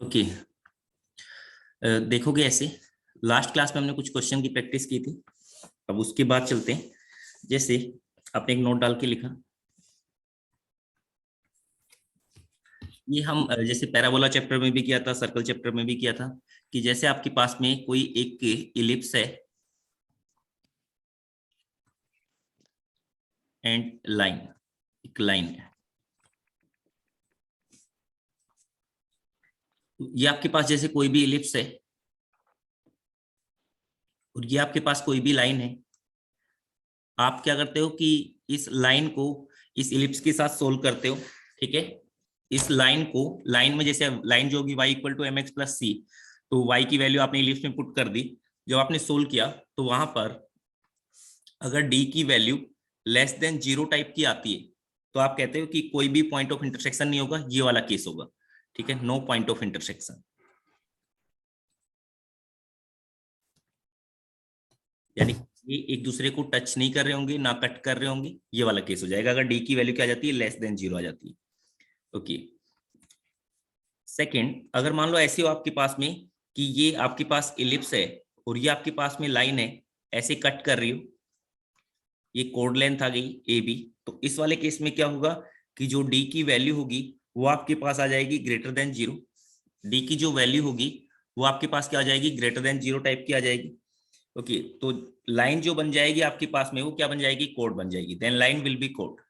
Okay. देखोगे ऐसे last class में हमने कुछ क्वेश्चन की प्रैक्टिस की थी। अब उसके बाद चलते हैं। जैसे आपने एक नोट डाल के लिखा, ये हम जैसे पैराबोला चैप्टर में भी किया था, सर्कल चैप्टर में भी किया था, कि जैसे आपके पास में कोई एक इलिप्स है एंड लाइन, एक लाइन है, ये आपके पास जैसे कोई भी इलिप्स है और ये आपके पास कोई भी लाइन है। आप क्या करते हो कि इस लाइन को इस इलिप्स के साथ सोल्व करते हो, ठीक है। इस लाइन को, लाइन में जैसे लाइन जो होगी y equal to mx plus c, तो y की वैल्यू आपने इलिप्स में पुट कर दी। जब आपने सोल्व किया तो वहां पर अगर d की वैल्यू लेस देन 0 टाइप की आती है तो आप कहते हो कि कोई भी पॉइंट ऑफ इंटरसेक्शन नहीं होगा, ये वाला केस होगा, ठीक है, नो पॉइंट ऑफ इंटरसेक्शन। यानी ये एक दूसरे को टच नहीं कर रहे होंगे, ना कट कर रहे होंगे, ये वाला केस हो जाएगा अगर डी की वैल्यू क्या आ जाती है, लेस देन 0 आ जाती है। ओके। सेकंड, अगर मान लो ऐसे हो आपके पास में कि ये आपके पास इलिप्स है और ये आपके पास में लाइन है, ऐसे कट कर रही हो, ये कोड लेंथ आ गई ए बी, तो इस वाले केस में क्या होगा कि जो डी की वैल्यू होगी वो आपके पास आ जाएगी ग्रेटर देन 0। डी की जो वैल्यू होगी वो आपके पास क्या आ जाएगी, ग्रेटर देन 0 टाइप की आ जाएगी। ओके, तो लाइन जो बन जाएगी आपके पास में वो क्या बन जाएगी, कोड बन जाएगी, देन लाइन विल बी कोड।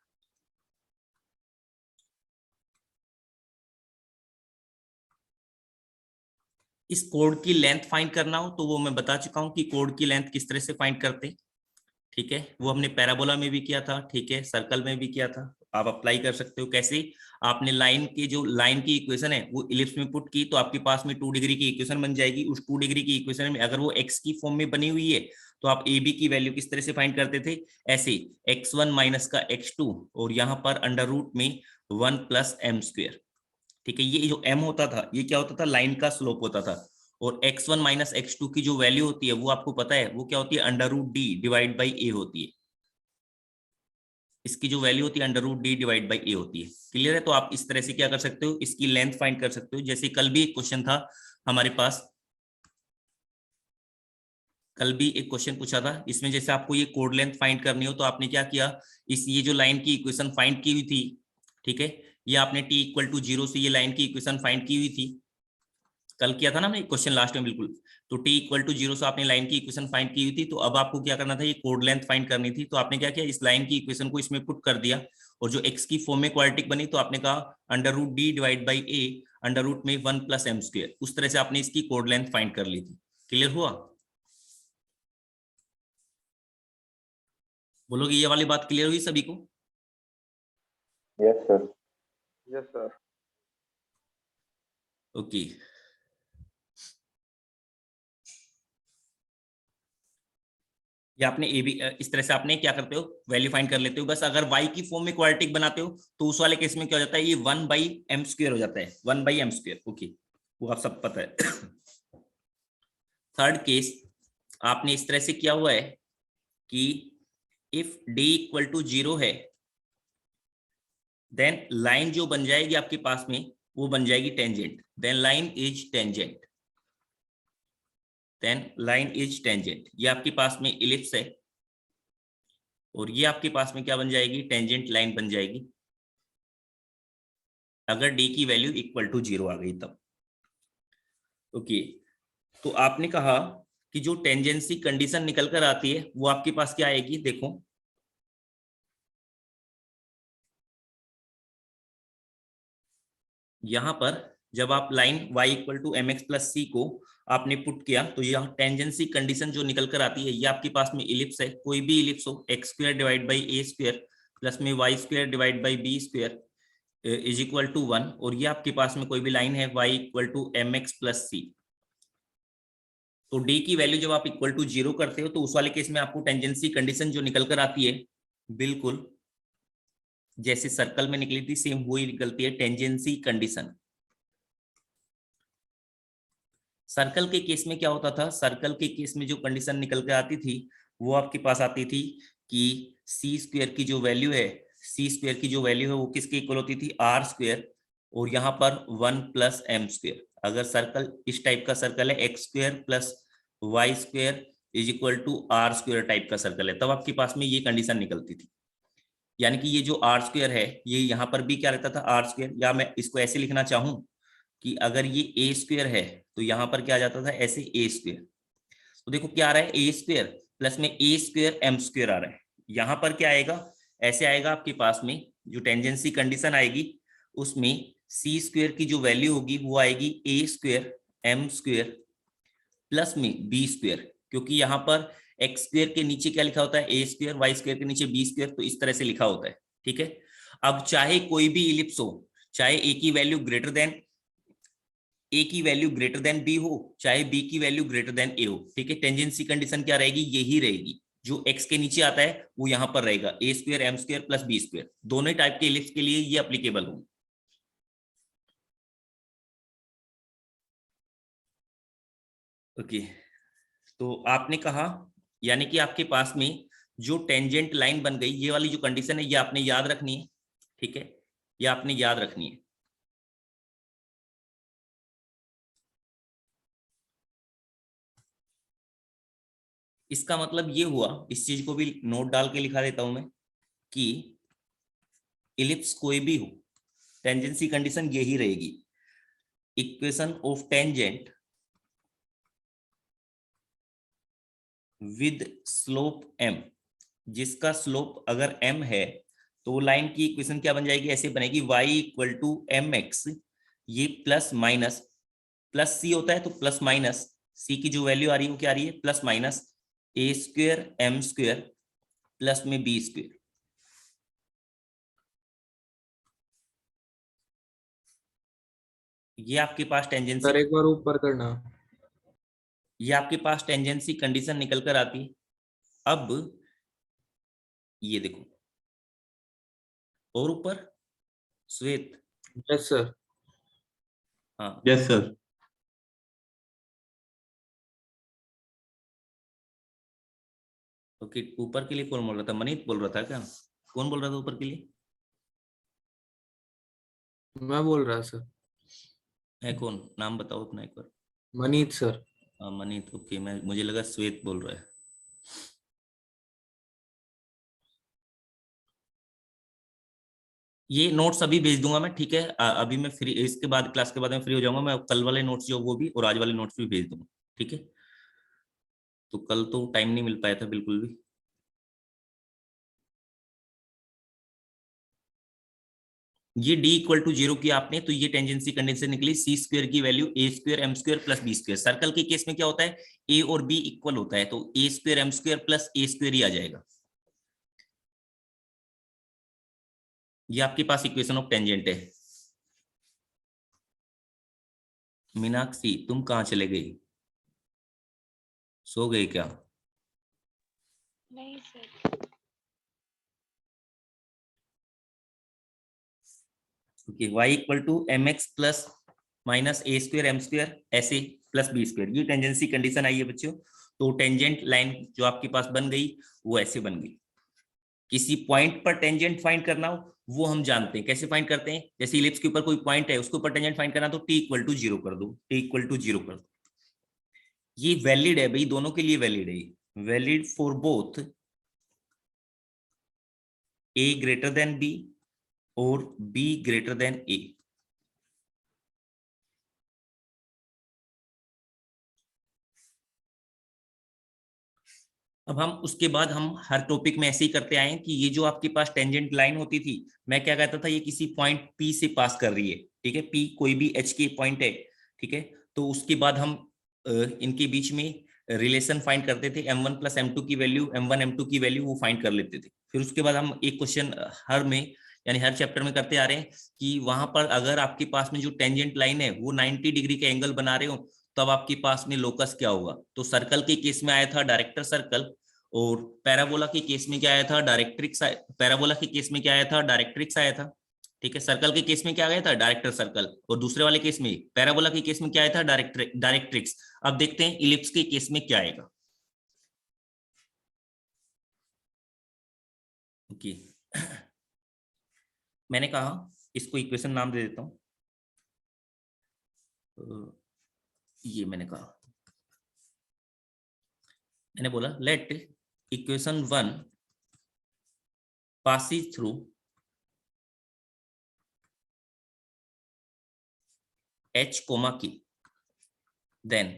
इस कोड की लेंथ फाइंड करना हो तो वो मैं बता चुका हूं कि कोड की लेंथ किस तरह से फाइंड करते हैं, ठीक है। वो हमने पैराबोला में भी किया था, ठीक है, सर्कल में भी किया था। आप अप्लाई कर सकते हो। कैसे? आपने लाइन के जो लाइन की इक्वेशन है वो इलिप्स में पुट की तो आपके पास में 2 डिग्री की इक्वेशन बन जाएगी। उस 2 डिग्री की इक्वेशन में अगर वो एक्स की फॉर्म में बनी हुई है तो आप ए बी की वैल्यू किस तरह से फाइंड करते थे, ऐसे x1 माइनस का x2 और यहाँ पर अंडर रूट में 1 प्लस एम स्क्वेयर, ठीक है। ये जो m होता था ये क्या होता था, लाइन का स्लोप होता था। और x1 माइनस x2 की जो वैल्यू होती है वो आपको पता है वो क्या होती है, under root d divide by a होती है। इसकी जो वैल्यू होती है under root d divide by a होती है। क्लियर है? तो आप इस तरह से क्या कर सकते हो, इसकी लेंथ फाइंड कर सकते हो। जैसे कल भी एक क्वेश्चन था हमारे पास, कल भी एक क्वेश्चन पूछा था इसमें, जैसे आपको ये कोड लेंथ फाइंड करनी हो तो आपने क्या किया, इस ये जो लाइन की इक्वेशन फाइंड की हुई थी, ठीक है, ये आपने t इक्वल टू 0 से ये लाइन की इक्वेशन फाइंड की हुई थी, कल किया था ना हमने क्वेश्चन लास्ट में, बिल्कुल। तो t इक्वल टू 0 से आपने लाइन की इक्वेशन फाइंड की हुई थी, तो अब आपको क्या करना था, ये कोड लेंथ फाइंड करनी थी। तो आपने क्या किया, इस लाइन की इक्वेशन को इसमें पुट कर दिया और जो x की फॉर्म में क्वाड्रेटिक बनी तो आपने कहा under root d divide by a under root में 1 प्लस एम स्क्वायर, उस तरह से आपने इसकी कोड लेंथ फाइंड कर ली थी। क्लियर हुआ? बोलोगे ये वाली बात क्लियर हुई सभी को? Yes sir. Yes sir. Okay. या आपने ए बी, इस तरह से आपने क्या करते हो, वैल्यू फाइंड कर लेते हो। बस अगर y की फॉर्म में क्वाड्रेटिक बनाते हो तो उस वाले केस में क्या हो जाता है, ये 1 बाई एम स्क्वायर हो जाता है, 1 बाई एम स्क्वायर। ओके, वो आप सब पता है। थर्ड केस आपने इस तरह से किया हुआ है कि इफ d इक्वल टू 0 है देन लाइन जो बन जाएगी आपके पास में वो बन जाएगी tangent, then line is tangent, then line is tangent. ये आपके पास में इलिप्स है और ये आपके पास में क्या बन जाएगी, टेंजेंट लाइन बन जाएगी अगर d की वैल्यू इक्वल टू 0 आ गई तब। ओके, तो आपने कहा कि जो टेंजेंसी कंडीशन निकल कर आती है वो आपके पास क्या आएगी, देखो यहां पर जब आप line y equal to m x plus c को आपने पुट किया तो यहाँ टेंजेंसी कंडीशन जो निकल कर आती है, ये आपके पास में इलिप्स है, कोई भी इलिप्स हो, x square divide by a square plus में y square divide by b square is equal to 1, और ये आपके पास में कोई भी लाइन है y equal to m x plus c. तो d की वैल्यू जब आप इक्वल टू 0 करते हो तो उस वाले केस में आपको टेंजेंसी कंडीशन जो निकल कर आती है बिल्कुल जैसे सर्कल में निकली थी सेम वही निकलती है, टेंजेंसी कंडीशन। सर्कल के केस में क्या होता था, सर्कल के केस में जो कंडीशन निकल के आती थी वो आपके पास आती थी कि सी स्क्वायर की जो वैल्यू है, सी स्क्वायर की जो वैल्यू है वो किसके इक्वल होती थी, आर स्क्वायर, और यहाँ पर 1 प्लस एम स्क्वायर। अगर सर्कल इस टाइप का सर्कल है x square plus y square is equal to r square type का सर्कल है, तब आपके पास में ये कंडीशन निकलती थी। यानी कि ये जो आर स्क्वायर है ये यहाँ पर भी क्या रहता था आर स्क्वायर, या मैं इसको ऐसे लिखना चाहूं कि अगर ये ए स्क्वायर है तो यहाँ पर क्या आ जाता था ऐसे ए स्क्वायर। तो देखो क्या आ रहा है ए स्क्वायर प्लस में ए स्क्वायर एम स्क्वायर आ रहा है। यहाँ पर क्या आएगा, ऐसे आएगा आपके पास में जो टेंजेंसी कंडीशन आएगी उसमें सी स्क्वायर की जो वैल्यू होगी वो आएगी ए स्क्वायर एम स्क्वायर प्लस में बी स्क्वायर, क्योंकि यहाँ पर एक्स स्क्वायर के नीचे क्या लिखा होता है ए स्क्वायर, वाई स्क्वायर के नीचे बी स्क्वायर, तो इस तरह से लिखा होता है। ठीक है, अब चाहे कोई भी इलिप्स हो, चाहे ए की वैल्यू ग्रेटर देन बी हो, चाहे बी की वैल्यू ग्रेटर देन ए हो, ठीक है, टेंजेंसी कंडीशन क्या रहेगी, यही रहेगी। जो एक्स के नीचे आता है वो यहां पर रहेगा a square m square plus b square, दोनों टाइप के इलिप्स के लिए ये अप्लीकेबल होगी। ओके, तो आपने कहा यानी कि आपके पास में जो टेंजेंट लाइन बन गई, ये वाली जो कंडीशन है ये आपने याद रखनी है। ठीक है, ये आपने याद रखनी है। इसका मतलब ये हुआ, इस चीज को भी नोट डाल के लिखा देता हूं मैं, कि इलिप्स कोई भी हो टेंजेंसी कंडीशन यही रहेगी, equation of tangent with slope m, जिसका स्लोप अगर m है तो लाइन की इक्वेशन क्या बन जाएगी, ऐसे बनेगी y equal to m x, ये प्लस माइनस प्लस सी होता है तो प्लस माइनस सी की जो वैल्यू आ रही है वो क्या आ रही है plus minus a square m square plus में बी स्क्वायर। ये आपके पास टेंजेंसी, सर एक बार ऊपर करना। ये आपके पास टेंजेंसी कंडीशन निकल कर आती है। अब ये देखो और ऊपर श्वेत, यस सर। हाँ यस सर। ओके, ऊपर के लिए कौन बोल रहा था, मनीत बोल रहा था क्या, कौन बोल रहा था ऊपर के लिए, मैं बोल रहा सर। है कौन, नाम बताओ अपना एक बार। मनीत सर। हाँ मनीत, ओके, मैं मुझे लगा श्वेत बोल रहा है। ये नोट्स अभी भेज दूंगा मैं, ठीक है, अभी मैं फ्री, इसके बाद क्लास के बाद मैं फ्री हो जाऊंगा, मैं कल वाले नोट्स जो वो भी और आज वाले नोट्स भी भेज दूंगा। ठीक है, तो कल तो टाइम नहीं मिल पाया था बिल्कुल भी। ये d इक्वल टू 0 किया आपने तो ये टेंजेंसी कंडीशन निकली, सी स्क्वायर की value a square m square plus b square. Circle के केस में क्या होता है, ए और बी इक्वल होता है तो ए स्क्वायर एम स्क्वायर प्लस ए स्क्वायर ही आ जाएगा। ये आपके पास इक्वेशन ऑफ टेंजेंट है। मीनाक्षी तुम कहाँ चले गई, सो गई क्या। नहीं sir. Okay, y equal to m x plus minus a square m square ऐसे प्लस बी स्क्वायर, ये टेंजेंसी कंडीशन आई है बच्चों। तो टेंजेंट लाइन जो आपके पास बन गई वो ऐसे बन गई। किसी पॉइंट पर टेंजेंट फाइंड करना हो वो हम जानते हैं, कैसे फाइंड करते हैं, जैसे इलिप्स के ऊपर कोई पॉइंट है उसके ऊपर टेंजेंट फाइंड करना तो t इक्वल टू 0 कर दो, t इक्वल टू 0 कर दो। ये वैलिड है भाई, दोनों के लिए वैलिड है, valid for both a greater than b और b ग्रेटर देन a। अब हम उसके बाद हम हर टॉपिक में ऐसे ही करते आए कि ये जो आपके पास टेंजेंट लाइन होती थी, मैं क्या कहता था, ये किसी पॉइंट P से पास कर रही है, ठीक है, P कोई भी H के पॉइंट है, ठीक है, तो उसके बाद हम इनके बीच में रिलेशन फाइंड करते थे, m1 प्लस m2 की वैल्यू, m1 m2 की वैल्यू वो फाइंड कर लेते थे। फिर उसके बाद हम एक क्वेश्चन हर में यानी हर चैप्टर में करते आ रहे हैं कि वहां पर अगर आपके पास में जो टेंजेंट लाइन है वो 90 डिग्री के एंगल बना रहे हो तब आपके पास में लोकस क्या होगा। तो सर्कल के केस में आया था डायरेक्टर सर्कल, और पैराबोला के केस में क्या आया था, डायरेक्ट्रिक्स, पैराबोला के केस में क्या आया था, डायरेक्ट्रिक्स आया था। ठीक है, सर्कल के केस में क्या आया था, डायरेक्टर सर्कल, और दूसरे वाले केस में पैराबोला के केस में क्या आया था, डायरेक्ट्रिक्स। अब देखते हैं इलिप्स के केस में क्या आएगा। ओके, मैंने कहा इसको इक्वेशन नाम दे देता हूं, ये मैंने कहा, मैंने बोला let equation 1 passes through h comma k, then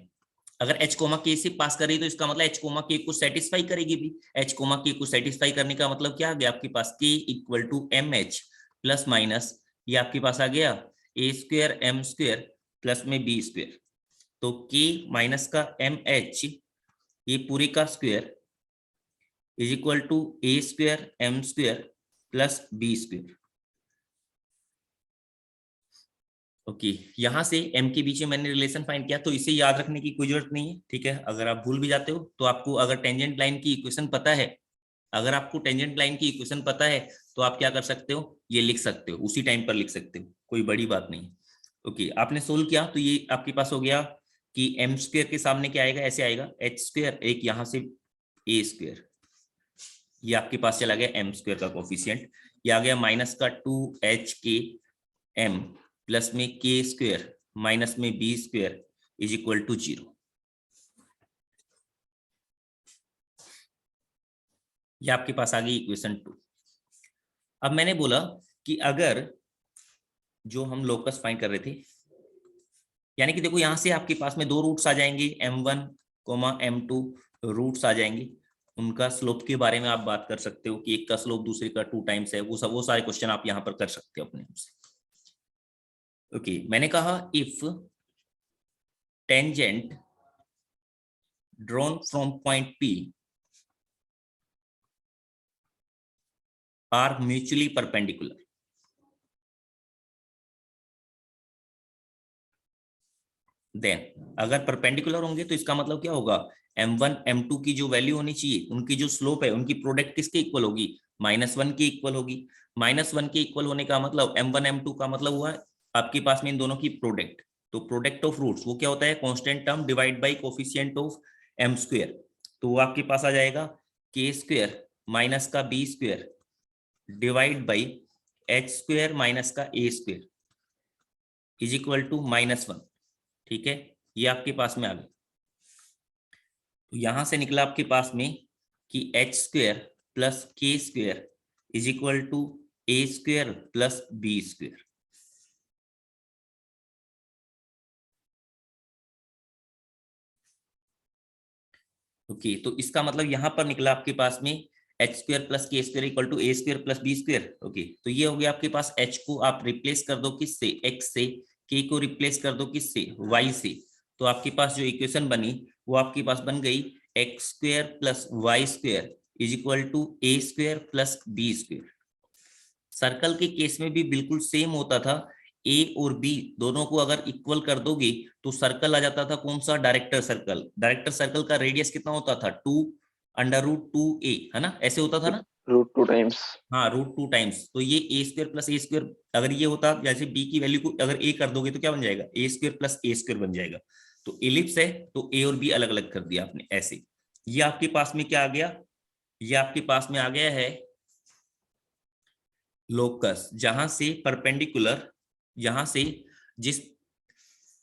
अगर h कोमा k से पास कर रही तो इसका मतलब h कोमा k को सेटिस्फाई करेगी भी। h कोमा k को सेटिस्फाई करने का मतलब क्या आ गया आपके पास, k equal to m h plus minus ये आपके पास आ गया a square m square plus में बी स्क्वेयर। तो k माइनस का एम एच ये पूरी का square is equal to a square m square plus b square. Okay, यहां से m के बीच में मैंने रिलेशन फाइंड किया, तो इसे याद रखने की कोई जरूरत नहीं है, ठीक है। अगर आप भूल भी जाते हो तो आपको अगर टेंजेंट लाइन की इक्वेशन पता है, अगर आपको टेंजेंट लाइन की इक्वेशन पता है तो आप क्या कर सकते हो, ये लिख सकते हो, उसी टाइम पर लिख सकते हो, कोई बड़ी बात नहीं। ओके, आपने सोल्व किया तो ये आपके पास हो गया कि एम स्क्वेयर के सामने क्या आएगा, ऐसे आएगा एच स्क्वेयर, एक यहाँ से ए स्क्वेयर, ये आपके पास चला गया एम स्क्वेयर का कोफिशिएंट, ये आ गया माइनस का 2h k m प्लस में k स्क्वेयर माइनस में b square is equal to 0। ये आपके पास आ गई इक्वेशन 2। अब मैंने बोला कि अगर जो हम लोकस फाइंड कर रहे थे, यानी कि देखो यहां से आपके पास में दो रूट्स आ जाएंगे m1 m2 रूट्स आ जाएंगे, उनका स्लोप के बारे में आप बात कर सकते हो कि एक का स्लोप दूसरे का 2 टाइम्स है, वो सारे क्वेश्चन आप यहां पर कर सकते हो अपने से। ओके, मैंने कहा if tangent drawn from point P are mutually perpendicular, then अगर परपेंडिकुलर होंगे तो इसका मतलब क्या होगा, m1 m2 की जो वैल्यू होनी चाहिए, उनकी जो स्लोप है, उनकी प्रोडक्ट किसके इक्वल होगी, -1 के इक्वल होगी। -1 के इक्वल होने का मतलब m1 m2 का मतलब हुआ आपके पास में इन दोनों की प्रोडक्ट, तो प्रोडक्ट ऑफ रूट्स वो क्या होता है, constant term divide by coefficient of m square, तो वो आपके पास आ जाएगा k स्क्वायर माइनस का b square divide by h square minus का a square is equal to -1, ठीक है। ये आपके पास में आ गया, तो यहां से निकला आपके पास में कि h square plus k square is equal to a square plus b square. Okay, तो इसका मतलब यहां पर निकला आपके पास में h square plus k square equal to a square plus b square. Okay, तो ये हो गया आपके पास, h को आप रिप्लेस कर दो किससे, x से, k को रिप्लेस कर दो किससे, y से, तो आपके पास जो इक्वेशन बनी वो आपके पास बन गई x square plus y square is equal to a square plus b square. Circle के केस में भी बिल्कुल सेम होता था, a और b दोनों को अगर इक्वल कर दोगे तो सर्कल आ जाता था कौन सा, डायरेक्टर सर्कल। डायरेक्टर सर्कल का रेडियस कितना होता था, 2√2a, है ना, ऐसे होता था ना, √2 टाइम्स। हाँ, √2 टाइम्स। तो ये a square plus a square, अगर ये होता जैसे b की वैल्यू को अगर a कर दोगे तो क्या बन जाएगा, a square plus a square बन जाएगा। तो एलिप्स है तो a और b अलग अलग कर दिया आपने ऐसे। ये आपके पास में क्या आ गया, ये आपके पास में आ गया है लोकस, जहां से परपेंडिकुलर, यहां से जिस,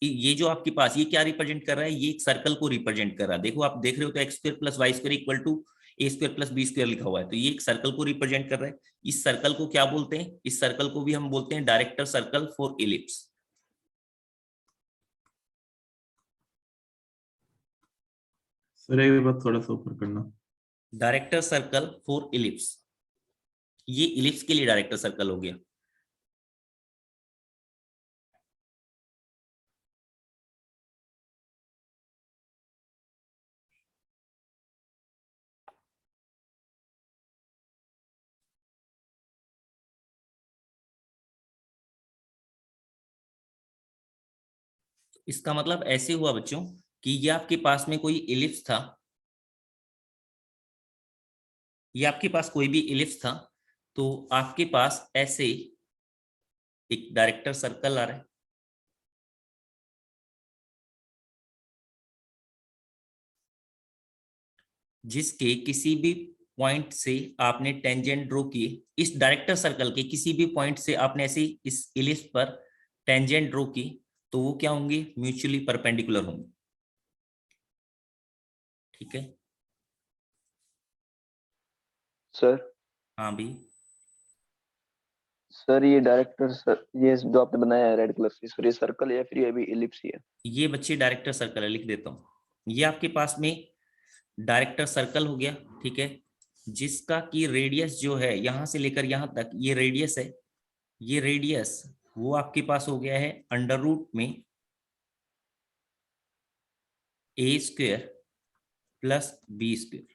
ये जो आपके पास ये क्या रिप्रेजेंट कर रहा है, ये एक सर्कल को रिप्रेजेंट कर रहा है। देखो आप देख रहे हो तो x square plus y square equal to a square plus b square लिखा हुआ है, तो ये एक सर्कल को रिप्रेजेंट कर रहा है। इस सर्कल को क्या बोलते हैं, इस सर्कल को भी हम बोलते हैं director circle for ellipse. Sir एक बात थोड़ा सा ऊपर करना, डायरेक्टर सर्कल फॉर इलिप्स, ये इलिप्स के लिए डायरेक्टर सर्कल हो गया। इसका मतलब ऐसे हुआ बच्चों कि ये आपके पास में कोई इलिप्स था, ये आपके पास कोई भी इलिप्स था, तो आपके पास ऐसे एक डायरेक्टर सर्कल आ रहा है, जिसके किसी भी पॉइंट से आपने टेंजेंट ड्रॉ की, इस डायरेक्टर सर्कल के किसी भी पॉइंट से आपने ऐसे इस इलिप्स पर टेंजेंट ड्रॉ की, तो वो क्या होंगे, म्यूचुअली परपेंडिकुलर होंगे। ठीक है सर। हाँ भी, सर ये डायरेक्टर सर, ये जो आपने बनाया है रेड कलर से, सर ये सर्कल या फिर ये भी इलिप्स ही है? ये बच्चे डायरेक्टर सर्कल है, लिख देता हूँ। ये आपके पास में डायरेक्टर सर्कल हो गया, ठीक है, जिसका की रेडियस जो है यहां से लेकर यहां तक, ये रेडियस है, ये रेडियस वो आपके पास हो गया है अंडर रूट में ए स्क्वेयर प्लस बी स्क्वेयर।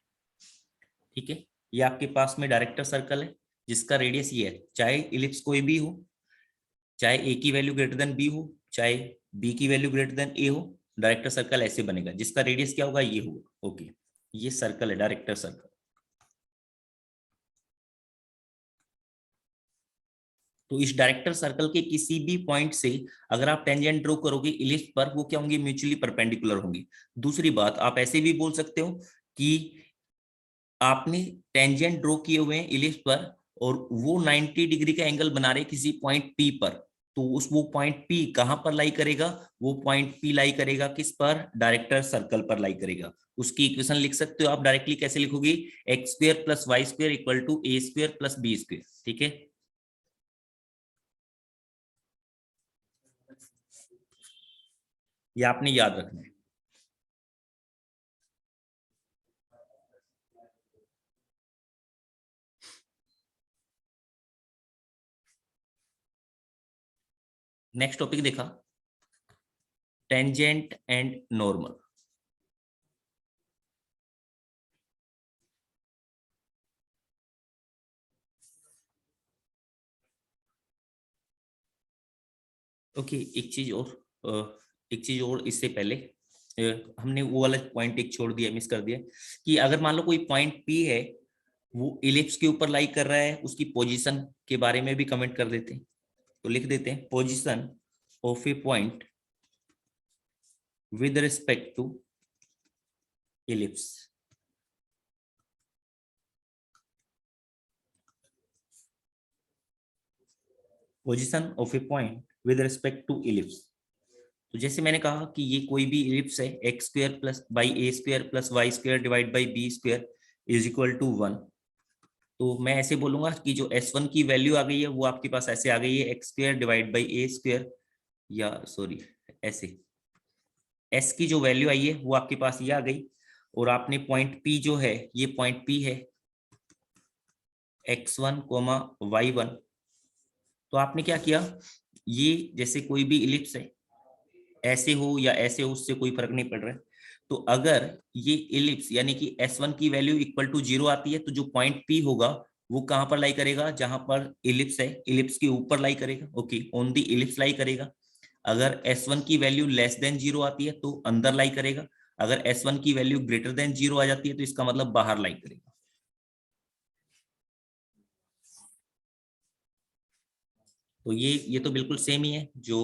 ठीक है, ये आपके पास में डायरेक्टर सर्कल है जिसका रेडियस ये है, चाहे इलिप्स कोई भी हो, चाहे ए की वैल्यू ग्रेटर देन बी हो, चाहे बी की वैल्यू ग्रेटर देन ए हो, डायरेक्टर सर्कल ऐसे बनेगा जिसका रेडियस क्या होगा, ये होगा। ओके, ये सर्कल है डायरेक्टर सर्कल। तो इस डायरेक्टर सर्कल के किसी भी पॉइंट से अगर आप टेंजेंट ड्रॉ करोगे इलिप्स पर, वो क्या होंगे, म्यूचुअली परपेंडिकुलर होंगे। दूसरी बात, आप ऐसे भी बोल सकते हो कि आपने टेंजेंट ड्रॉ किए हुए हैं इलिप्स पर और वो 90 डिग्री का एंगल बना रहे किसी पॉइंट पी पर, तो उस वो पॉइंट पी कहां पर लाई करेगा, वो पॉइंट पी लाई करेगा किस पर, डायरेक्टर सर्कल पर लाई करेगा। उसकी इक्वेशन लिख सकते हो आप डायरेक्टली, कैसे लिखोगे, x square plus y square equal to a square plus b square. ठीक है, ये आपने याद रखना है। नेक्स्ट टॉपिक देखा, टेंजेंट एंड नॉर्मल। ओके, एक चीज और इससे पहले हमने वो वाला पॉइंट एक छोड़ दिया, मिस कर दिया, कि अगर मान लो कोई पॉइंट पी है, वो इलिप्स के ऊपर लाई कर रहा है, उसकी पोजीशन के बारे में भी कमेंट कर देते हैं। तो लिख देते हैं position of a point with respect to ellipse. Position of a point with respect to ellipse. तो जैसे मैंने कहा कि ये कोई भी इलिप्स है, x square plus by a square plus y square divide by b square is equal to 1। तो मैं ऐसे बोलूंगा कि जो S1 की वैल्यू आ गई है वो आपके पास ऐसे आ गई है, x square divide by a square, या सॉरी ऐसे, S की जो वैल्यू आई है वो आपके पास ये आ गई, और आपने पॉइंट P जो है, ये पॉइंट P है x1 y1। तो आपने क्या किया, ये जैसे कोई भी इलिप्स है, ऐसे हो या ऐसे हो उससे कोई फर्क नहीं पड़ रहा है। तो अगर ये इलिप्स यानी कि S1 की वैल्यू इक्वल टू 0 आती है, तो जो पॉइंट P होगा वो कहां पर लाई करेगा, जहां पर इलिप्स है, इलिप्स के ऊपर लाई करेगा। ओके, ऑन दी इलिप्स लाई करेगा। अगर S1 की वैल्यू लेस देन 0 आती है तो अंदर लाई करेगा। अगर S1 की वैल्यू ग्रेटर देन 0 आ जाती है तो इसका मतलब बाहर लाई करेगा। तो ये तो बिल्कुल सेम ही है जो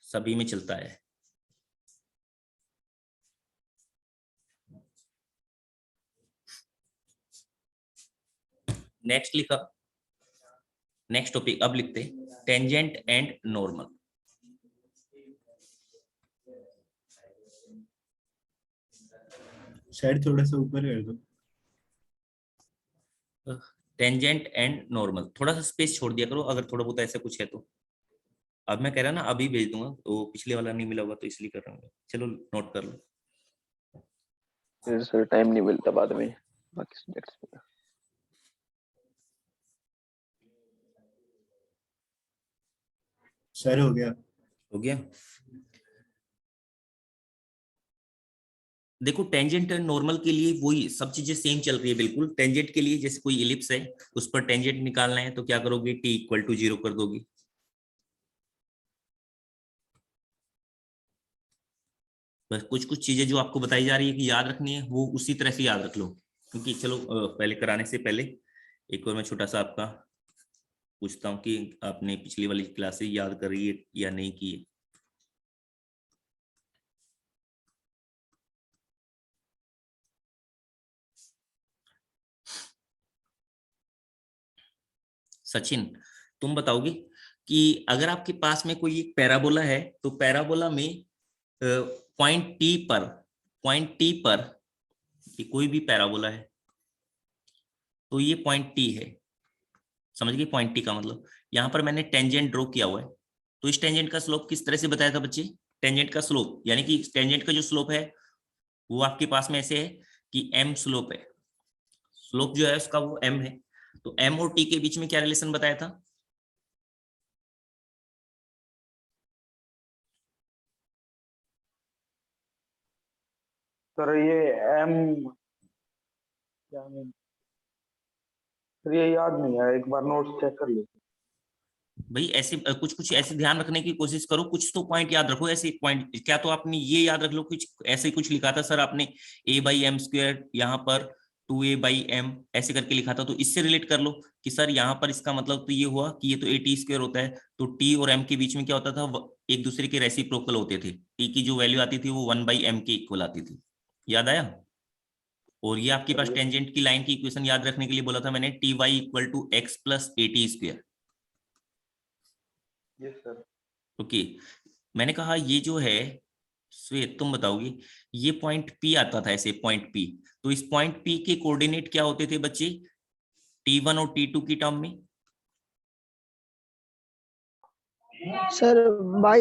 सभी में चलता है। नेक्स्ट लिखा, नेक्स्ट टॉपिक अब लिखते हैं टेंजेंट एंड नॉर्मल। शायद थोड़ा सा ऊपर कर दो। टेंजेंट एंड नॉर्मल, थोड़ा सा स्पेस छोड़ दिया करो अगर थोड़ा बहुत ऐसा कुछ है तो। अब मैं कह रहा ना अभी भेज दूंगा, तो पिछले वाला नहीं मिला होगा तो इसलिए कर रहा हूँ। चलो नोट कर लो। फिर सर टाइम नहीं मिलता बाद में बाकी सब्जेक्ट्स में। सर हो गया। हो गया। देखो टेंजेंट एंड नॉर्मल के लिए वही सब चीजें सेम चल रही है बिल्कुल। टेंजेंट के लिए जैसे कोई इलिप्स है उस पर टेंजेंट निकालना है तो क्या करोगे, t इक्वल टू 0 कर दोगे। बस कुछ कुछ चीजें जो आपको बताई जा रही है कि याद रखनी है वो उसी तरह से याद रख लो। क्योंकि चलो पहले कराने से पहले एक और मैं छोटा सा आपका पूछता हूँ कि आपने पिछली वाली क्लासेस याद करी है या नहीं की है। सचिन, तुम बताओगे कि अगर आपके पास में कोई एक पैराबोला है तो पैराबोला में पॉइंट टी पर कि कोई भी पैराबोला है तो ये पॉइंट टी है, समझ गए पॉइंट टी का मतलब। यहाँ पर मैंने टेंजेंट ड्रॉ किया हुआ है, तो इस टेंजेंट का स्लोप किस तरह से बताया था बच्चे? टेंजेंट का स्लोप यानी कि टेंजेंट का जो स्लोप है वो आपके पास में ऐसे है कि m स्लोप है, स्लोप जो है उसका वो m है। तो m और t के बीच में क्या रिलेशन बताया था? सर ये एम क्या मीन, सर ये याद नहीं है, एक बार नोट्स चेक कर लीजिए। भाई ऐसे कुछ कुछ ऐसे ध्यान रखने की कोशिश करो, कुछ तो पॉइंट याद रखो। ऐसे पॉइंट क्या तो आपने ये याद रख लो, कुछ ऐसे कुछ लिखा था सर आपने a/m² यहाँ पर 2a/m ऐसे करके लिखा था, तो इससे रिलेट कर लो कि सर यहाँ पर इसका मतलब तो ये हुआ कि ये तो at² होता है, तो t और m के बीच में क्या होता था, एक दूसरे के रेसिप्रोकल होते थे। t की जो वैल्यू आती थी वो 1/m के इक्वल आती थी, याद आया? और ये आपके पास टेंजेंट की लाइन की इक्वेशन याद रखने के लिए बोला था मैंने, ty = x + at²। Yes sir. Okay, मैंने कहा ये जो है श्वेत तुम बताओगे, ये पॉइंट P आता था ऐसे पॉइंट P, तो इस पॉइंट P के कोऑर्डिनेट क्या होते थे बच्चे T1 और T2 की टर्म में? Sir -a,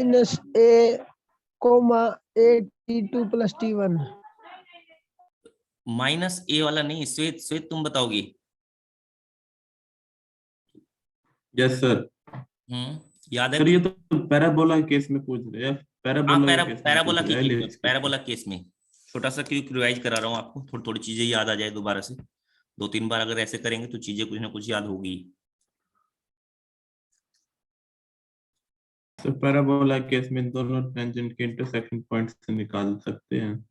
T2 + T1। -a वाला नहीं श्वेत, श्वेत तुम बताओगे। Yes sir. याद है? सर ये तो पैराबोला केस में पूछ रहे हैं, हाँ, पैराबोला के केस में पैराबोला पूछ की रहे हैं, एलिप्स केस में। पैराबोला केस में छोटा सा क्विक रिवाइज करा रहा हूँ आपको, थोड़ी थोड़ी चीजें याद आ जाए दोबारा से। 2-3 बार अगर ऐसे करेंगे तो चीजें कुछ ना कुछ याद होगी। सर पैराबोला केस में इन दोनों टेंजेंट के इंटरसेक्शन पॉइंट से निकाल सकते हैं।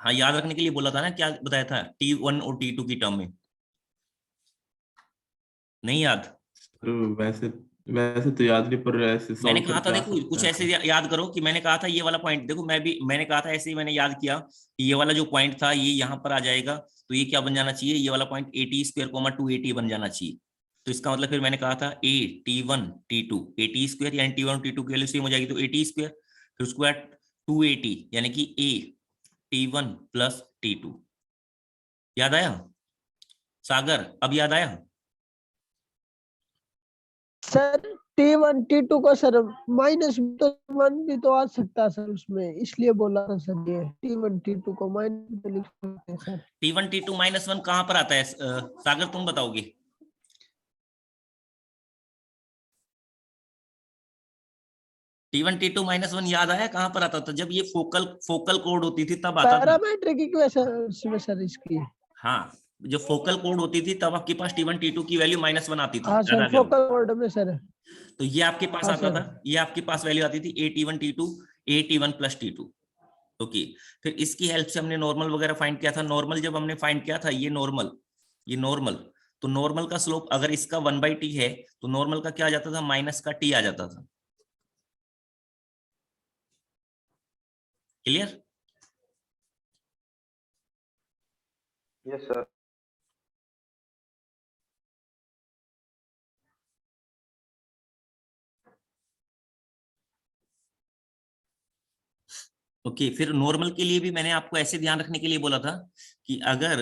हाँ, याद रखने के लिए बोला था ना, क्या बताया था T1 और T2 की टर्म में? नहीं याद? तो वैसे वैसे तो याद नहीं, पर ऐसे मैंने सॉल्व कहा था करके आ देखो सकते कुछ हैं ऐसे अपन। याद करो कि मैंने कहा था ये वाला पॉइंट देखो, मैंने कहा था ऐसे ही मैंने याद किया कि ये वाला जो पॉइंट था ये यहाँ पर आ जाएगा, तो ये क्या बन जाना चाहिए, ये वाला पॉइंट at², 2at बन जाना चाहिए। तो इसका मतलब फिर मैंने कहा था T1 T2 at² यानी T1 और T2 की वैल्यू सेम हो जाएगी तो at², फिर उसके बाद 2at यानी कि a T1 + T2। याद आया सागर? अब याद आया? सर T1 T2 को सर -1 भी तो आ सकता है सर उसमें, इसलिए बोला था सर ये T1 T2 को माइनस लिख सकते हैं सर। T1 T2 -1 कहाँ पर आता है सागर तुम बताओगे? T1 T2 -1 याद आया कहाँ पर आता था? जब ये फोकल कोड होती थी तब आता था। पैरामीट्रिक इक्वेशन में सर इसकी। हाँ, जो फोकल कोड होती थी तब आपके पास T1 T2 की वैल्यू -1 आती थी, हाँ याद सर, आ गया? फोकल कोड में सर। तो ये आपके पास हाँ आता सर। था, ये आपके पास वैल्यू आती थी at1 T2 at1 + T2। Okay, फिर इसकी हेल्प से हमने नॉर्मल वगैरह फाइंड किया था। नॉर्मल जब हमने फाइंड किया था, ये नॉर्मल तो नॉर्मल का स्लोप अगर इसका 1/t है तो नॉर्मल का क्या आ जाता था, माइनस का t आ जाता था। क्लियर? Yes sir. ओके, फिर नॉर्मल के लिए भी मैंने आपको ऐसे ध्यान रखने के लिए बोला था कि अगर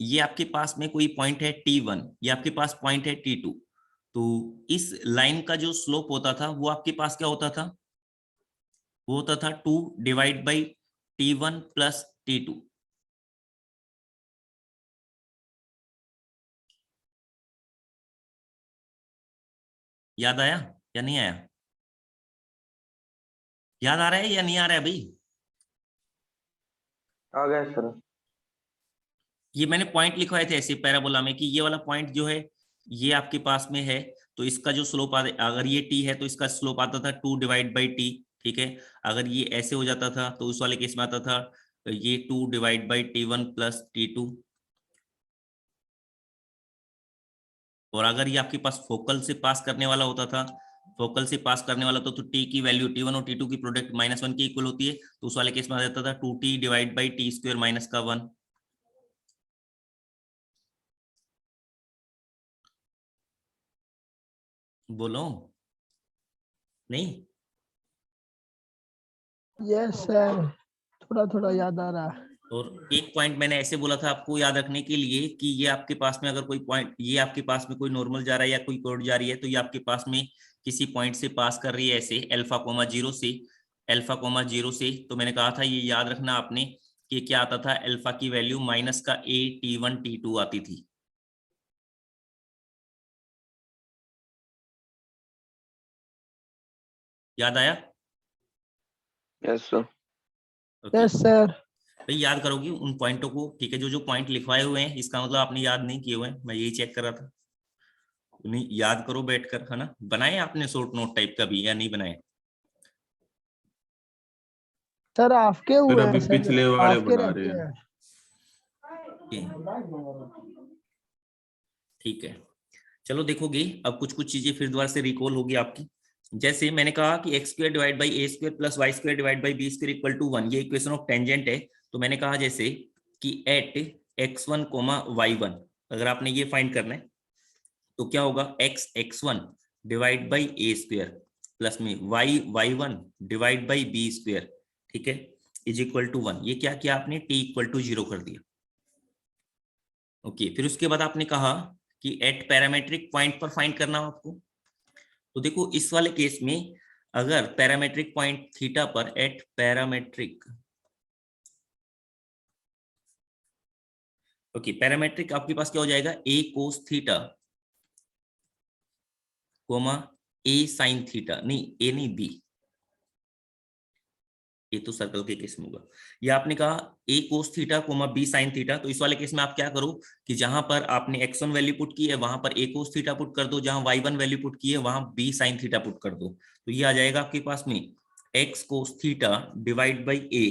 ये आपके पास में कोई पॉइंट है T1, ये आपके पास पॉइंट है T2, तो इस लाइन का जो स्लोप होता था वो आपके पास क्या होता था, वो होता था 2/T1 + T2। याद आया या नहीं आया? याद आ रहा है या नहीं आ रहा है भाई? आ गया सर। ये मैंने पॉइंट लिखवाए थे ऐसे पैराबोला में कि ये वाला पॉइंट जो है ये आपके पास में है, तो इसका जो स्लोप अगर ये t है तो इसका स्लोप आता था 2/t। ठीक है, अगर ये ऐसे हो जाता था तो उस वाले केस में आता था ये 2/T1 + T2। और अगर ये आपके पास फोकल से पास करने वाला होता था, फोकल से पास करने वाला तो t की वैल्यू T1 और T2 की प्रोडक्ट -1 के इक्वल होती है, तो उस वाले केस में आ जाता था 2t/t² - 1। बोलो नहीं? यस सर, थोड़ा थोड़ा याद आ रहा है। और एक पॉइंट मैंने ऐसे बोला था आपको याद रखने के लिए कि ये आपके पास में अगर कोई पॉइंट, ये आपके पास में कोई नॉर्मल जा रहा है या कोई कोड जा रही है, तो ये आपके पास में किसी पॉइंट से पास कर रही है ऐसे अल्फा,0 से, अल्फा,0 से। तो मैंने कहा था ये याद रखना आपने कि क्या आता था, अल्फा की वैल्यू माइनस का a t1 t2 आती थी। याद आया? Yes sir. Okay, yes sir. भाई याद करोगी उन पॉइंटों को, ठीक है? जो जो पॉइंट लिखवाए हुए हैं इसका मतलब आपने याद नहीं किए हुए हैं, मैं यही चेक कर रहा था। उन्हें याद करो बैठकर, है ना? बनाए आपने शॉर्ट नोट टाइप का भी या नहीं बनाए? सर आपके फिर हुए अभी हैं सर, पिछले वाले आपके बना रहते रहे हैं। हैं। ठीक है, चलो देखोगे अब कुछ कुछ चीजें फिर दोबारा से रिकॉल होगी आपकी। जैसे मैंने कहा कि x square divide by a square plus y square divide by b square equal to 1, ये इक्वेशन ऑफ टेंजेंट है। तो मैंने कहा जैसे कि एट x1 y1 अगर आपने ये फाइंड करना है तो क्या होगा, x1 divide by a square plus में y1 divide by b square, ठीक है, इज इक्वल टू 1। ये क्या किया आपने, t इक्वल टू 0 कर दिया। ओके, फिर उसके बाद आपने कहा कि एट पैरामेट्रिक पॉइंट पर फाइंड करना हो आपको। तो देखो इस वाले केस में अगर पैरामेट्रिक पॉइंट थीटा पर, एट पैरामेट्रिक, ओके, पैरामेट्रिक आपके पास क्या हो जाएगा, a cos theta coma a sine theta, नहीं a नहीं b, ये तो सर्कल के केस में होगा। या आपने कहा a cos theta coma b sine theta, तो इस वाले केस में आप क्या करो कि जहां पर आपने x1 वैल्यू पुट की है वहां पर a कोस थीटा पुट कर दो, जहां y1 वैल्यू पुट की है वहां b साइन थीटा पुट कर दो। तो ये आ जाएगा आपके पास में x cos theta divide by a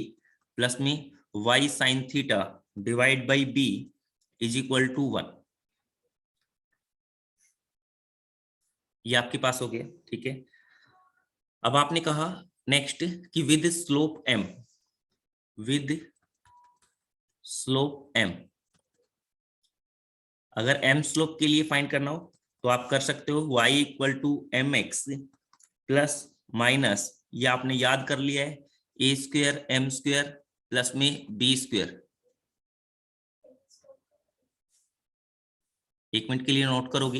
plus में y sine theta divide by b is equal to 1। ये आपके पास हो गया, ठीक है। अब आपने कहा नेक्स्ट कि with slope m, with slope m, अगर m स्लोप के लिए फाइंड करना हो तो आप कर सकते हो y equal to m x plus minus, ये आपने याद कर लिया है, a square m square plus में b स्क्वायर। एक मिनट के लिए नोट करोगे,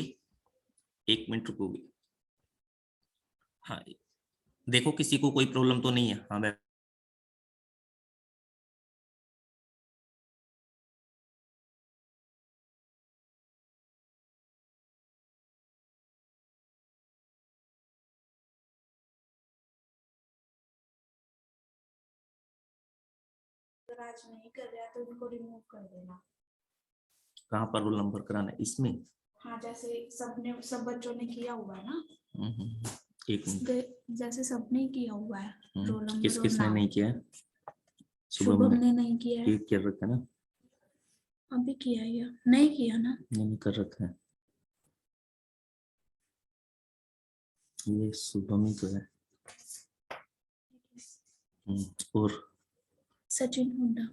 एक मिनट रुकोगे। हाँ, देखो किसी को कोई प्रॉब्लम तो नहीं है? हाँ मैं अगर आज नहीं कर रहा तो उनको रिमूव कर देना। कहाँ पर रोल नंबर कराना है इसमें? हाँ, जैसे सब बच्चों ने किया हुआ है ना, एक मिनट। जैसे सबने किया हुआ है रोल नंबर किस और किस ने नाम। नहीं किया है? शुभम ने नहीं किया है, ये कर रखा है ना? अभी किया है या नहीं किया ना? नहीं कर रखा है, ये शुभम ही तो है। और सचिन हुड्डा।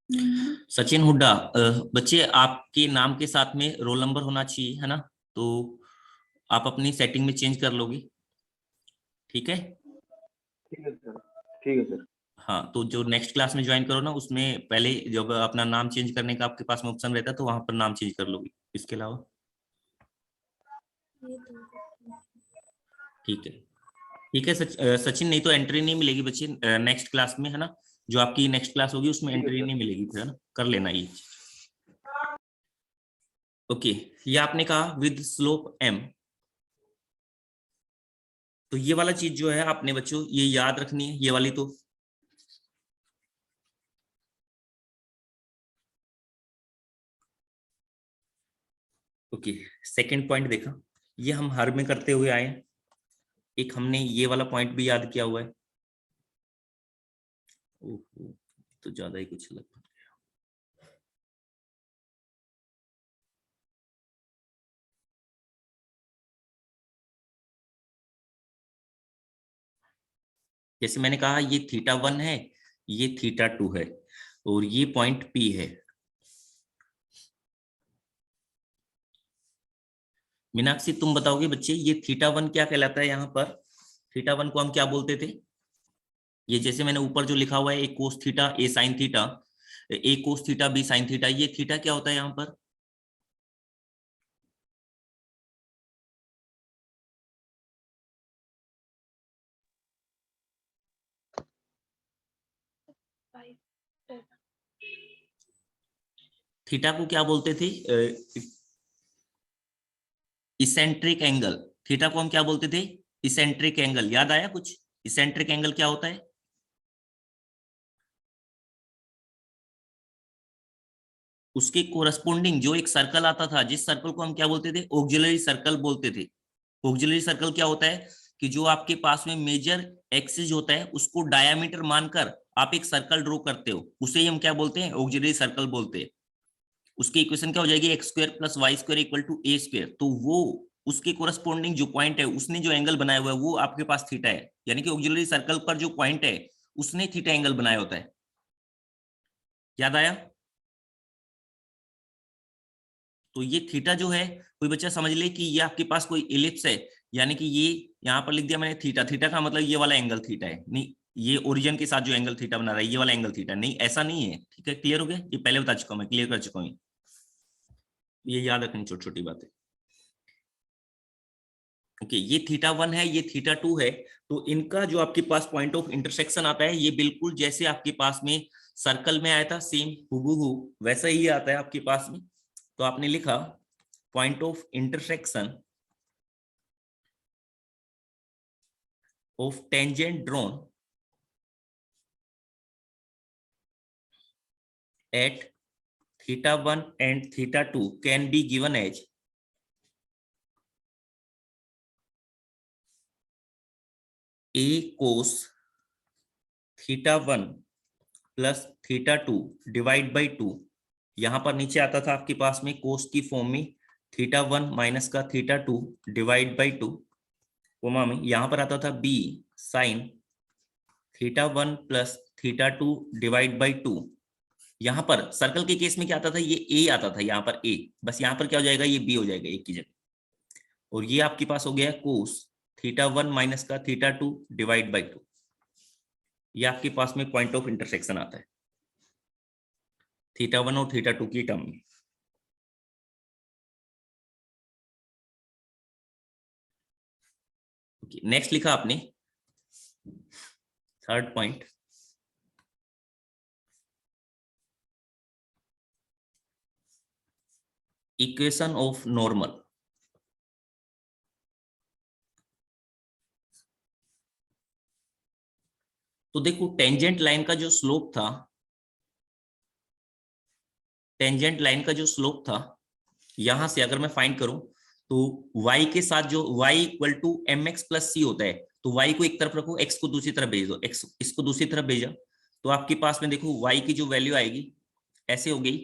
नहीं है ना? सचिन हुड्डा, बच्चे आपके नाम के साथ में रोल नंबर होना चाहिए, है ना? तो आप अपनी सेटिंग में चेंज कर लोगे, ठीक है? ठीक है सर, ठीक है सर। हाँ, तो जो नेक्स्ट क्लास में ज्वाइन करो ना उसमें पहले जब अपना नाम चेंज करने का आपके पास में ऑप्शन रहता है तो वहां पर नाम चेंज कर लोगे, इसके अलावा। ये तो ठीक है, ठीक है। सचिन, नहीं तो एंट्री नहीं मिलेगी बच्चे नेक्स्ट क्लास में, है ना? जो आपकी नेक्स्ट क्लास होगी उसमें ठीक है एंट्री सर। नहीं मिलेगी फिर, है ना? कर लेना ये। ओके, ये आपने कहा विद स्लोप m, तो ये वाला चीज जो है आपने बच्चों ये याद रखनी है, ये वाली तो ओके। सेकंड पॉइंट देखा, ये हम हर में करते हुए आए हैं। एक हमने ये वाला पॉइंट भी याद किया हुआ है। ओहो, तो ज्यादा ही कुछ लग गया। जैसे मैंने कहा ये थीटा 1 है, ये थीटा 2 है और ये पॉइंट P है, मीनाक्षी तुम बताओगे बच्चे, ये थीटा वन क्या कहलाता है? यहाँ पर थीटा वन को हम क्या बोलते थे? ये जैसे मैंने ऊपर जो लिखा हुआ है, a cos theta a sin theta, a cos theta b sign theta, ये थीटा क्या होता है यहाँ पर? थीटा को क्या बोलते थे? Eccentric angle. थीटा को हम क्या बोलते थे? Eccentric angle. याद आया कुछ? इसेंट्रिक एंगल क्या होता है? उसके कोरस्पोंडिंग जो एक सर्कल आता था, जिस सर्कल को हम क्या बोलते थे? ऑक्सिलरी सर्कल बोलते थे। ऑक्सिलरी सर्कल क्या होता है कि जो आपके पास में मेजर एक्सिस होता है उसको डायामीटर मानकर आप एक सर्कल ड्रॉ करते हो, उसे ही हम क्या बोलते हैं? ऑक्सिलरी सर्कल बोलते हैं। उसकी इक्वेशन क्या हो जाएगी? X square plus y square equal to a square. तो वो उसके कोरस्पोंडिंग जो पॉइंट है, उसने जो एंगल बनाया हुआ है वो आपके पास थीटा है। यानी कि ऑक्सिलरी सर्कल पर जो पॉइंट है उसने थीटा एंगल बनाया होता है। याद आया? तो ये थीटा जो है, कोई बच्चा समझ ले कि ये आपके पास कोई इलिप्स है, यानी कि ये यहाँ पर लिख दिया मैंने थीटा। थीटा का मतलब ये वाला एंगल थीटा है, नहीं ये ओरिजिन के साथ जो एंगल थीटा बना रहा है ये वाला एंगल थीटा नहीं, ऐसा नहीं है। ठीक है, क्लियर हो गया? ये पहले बता चुका हूं मैं, क्लियर कर चुका हूँ। ये याद रखनी छोटी छोटी बातें। ओके, ये थीटा वन है, ये थीटा टू है। तो इनका जो आपके पास पॉइंट ऑफ इंटरसेक्शन आता है, ये बिल्कुल जैसे आपके पास में सर्कल में आया था सेम हूबहू वैसा ही आता है आपके पास में। तो आपने लिखा point of intersection of tangent drawn at theta 1 and theta 2 can be given as a cos theta 1 plus theta 2 divide by 2। यहां पर नीचे आता था आपके पास में कोस की फॉर्म में थीटा 1 माइनस का थीटा 2 डिवाइड बाई 2, कोमा में यहां पर आता था b sign theta 1 plus theta 2 divide by 2। यहां पर सर्कल के केस में क्या आता था? ये ए आता था, यहाँ पर ए, बस यहाँ पर क्या हो जाएगा? ये बी हो जाएगा एक की जगह। और ये आपके पास हो गया कोस थीटा 1 माइनस का थीटा 2 डिवाइड बाई 2। ये आपके पास में पॉइंट ऑफ इंटरसेक्शन आता है थीटा 1 और थीटा 2 की टर्म में। नेक्स्ट लिखा आपने third point, equation of normal. तो देखो टेंजेंट लाइन का जो स्लोप था, टेंजेंट लाइन का जो स्लोप था, यहां से अगर मैं फाइंड करूं तो y के साथ जो y equal to m x plus c होता है, तो y को एक तरफ रखो, x को दूसरी तरफ भेज दो, x इसको दूसरी तरफ भेजा, तो आपके पास में देखो y की जो वैल्यू आएगी ऐसे हो गई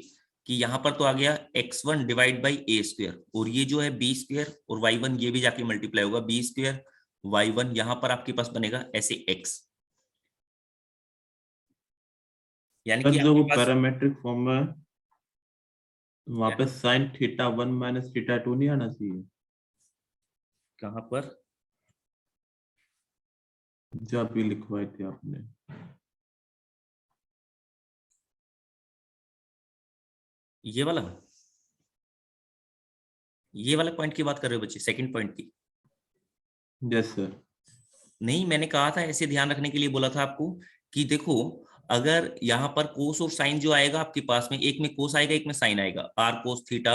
कि यहाँ पर तो आ गया x1 divide by a square, और ये जो है बी स्क्वायर और y1 ये भी जाके मल्टीप्लाई होगा बी स्क्वायर y1, यहाँ पर आपके पास बनेगा ऐसे x। यानी कि जो आपके वो पास पैरामेट्रिक फॉर्म में वहां पे साइन थीटा 1 माइनस थीटा 2 नहीं आना चाहिए? कहां पर? जो अभी लिखवाई थी आपने। ये वाला पॉइंट की बात कर रहे हो बच्चे, सेकंड पॉइंट की? Yes sir. नहीं, मैंने कहा था ऐसे ध्यान रखने के लिए बोला था आपको कि देखो अगर यहाँ पर कोस और साइन जो आएगा आपके पास में, एक में कोस आएगा एक में साइन आएगा, r cos theta